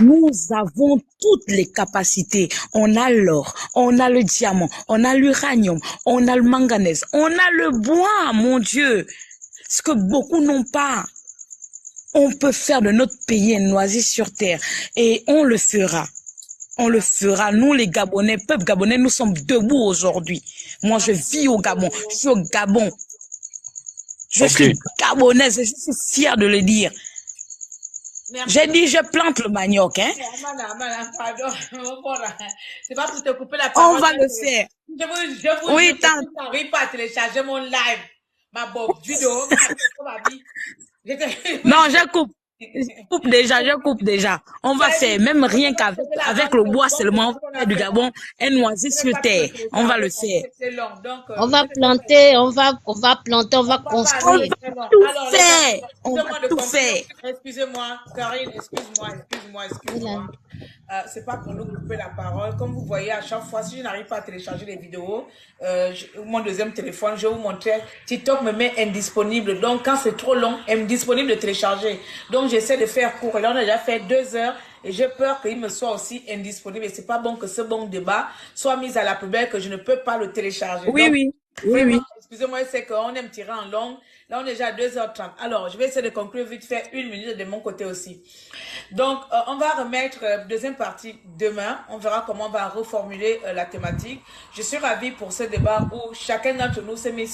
Nous avons toutes les capacités. On a l'or, on a le diamant, on a l'uranium, on a le manganèse, on a le bois, mon Dieu. Ce que beaucoup n'ont pas. On peut faire de notre pays un oasis sur terre. Et on le fera. On le fera. Nous, les Gabonais, peuple gabonais, nous sommes debout aujourd'hui. Moi, je vis au Gabon. Je suis au Gabon. Je Ok. suis gabonaise et je suis fière de le dire. Merci. J'ai dit, je plante le manioc, hein. Pardon. Voilà. C'est pas pour te couper la On parole. va le faire. Je vous Oui, jure que tante. tu n'arrives pas à télécharger mon live. Ma bonne vidéo. Ma vie. Non, je coupe. Je coupe déjà. On va faire, même rien qu'avec avec le bois seulement, on va faire du Gabon un oasis sur terre. On va le faire. C'est long. Donc, On va planter, on va planter, on va On construire. va tout alors, les faire. gars, On va excusez-moi de tout continuer. faire. Excusez-moi, Karine, excuse-moi. C'est pas pour nous couper la parole. Comme vous voyez, à chaque fois, si je n'arrive pas à télécharger les vidéos, mon deuxième téléphone, je vais vous montrer. TikTok me met indisponible. Donc, quand c'est trop long, indisponible de télécharger. Donc, j'essaie de faire court. Et là, on a déjà fait 2 heures. Et j'ai peur qu'il me soit aussi indisponible. Et c'est pas bon que ce bon débat soit mis à la poubelle, que je ne peux pas le télécharger. Oui, Donc, oui. Oui, vraiment, oui. excusez-moi, c'est qu'on aime tirer en longue. Là, on est déjà à 2h30. Alors, je vais essayer de conclure vite fait 1 minute de mon côté aussi. Donc, on va remettre deuxième partie demain. On verra comment on va reformuler la thématique. Je suis ravie pour ce débat où chacun d'entre nous s'est mis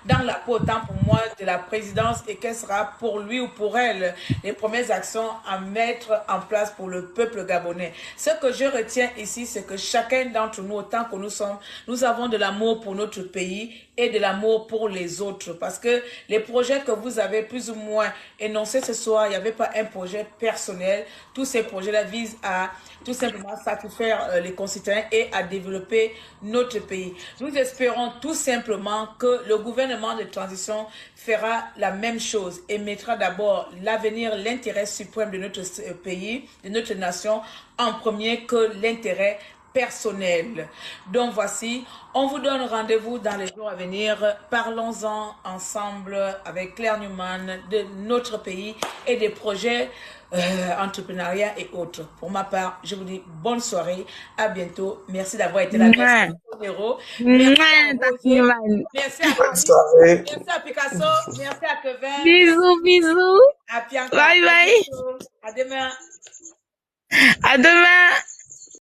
dans la peau, autant pour moi, de la présidence et quelle sera pour lui ou pour elle les premières actions à mettre en place pour le peuple gabonais. Ce que je retiens ici, c'est que chacun d'entre nous, autant que nous sommes, nous avons de l'amour pour notre pays et de l'amour pour les autres. Parce que les projets que vous avez plus ou moins énoncés ce soir, il n'y avait pas un projet personnel. Tous ces projets-là visent à tout simplement satisfaire les concitoyens et à développer notre pays. Nous espérons tout simplement que le gouvernement de transition fera la même chose et mettra d'abord l'avenir, l'intérêt suprême de notre pays, de notre nation, en premier que l'intérêt personnel. Donc voici, on vous donne rendez-vous dans les jours à venir. Parlons-en ensemble avec Claire Newman de notre pays et des projets entrepreneuriat et autres. Pour ma part, je vous dis bonne soirée, à bientôt. Merci d'avoir été là. Merci à Nero. Merci à Roger. Merci à Bonne Paris. soirée. Merci à Picasso. Merci à Kevin. Bisous, bisous. À Bianca. Bye, bye. À demain. À demain.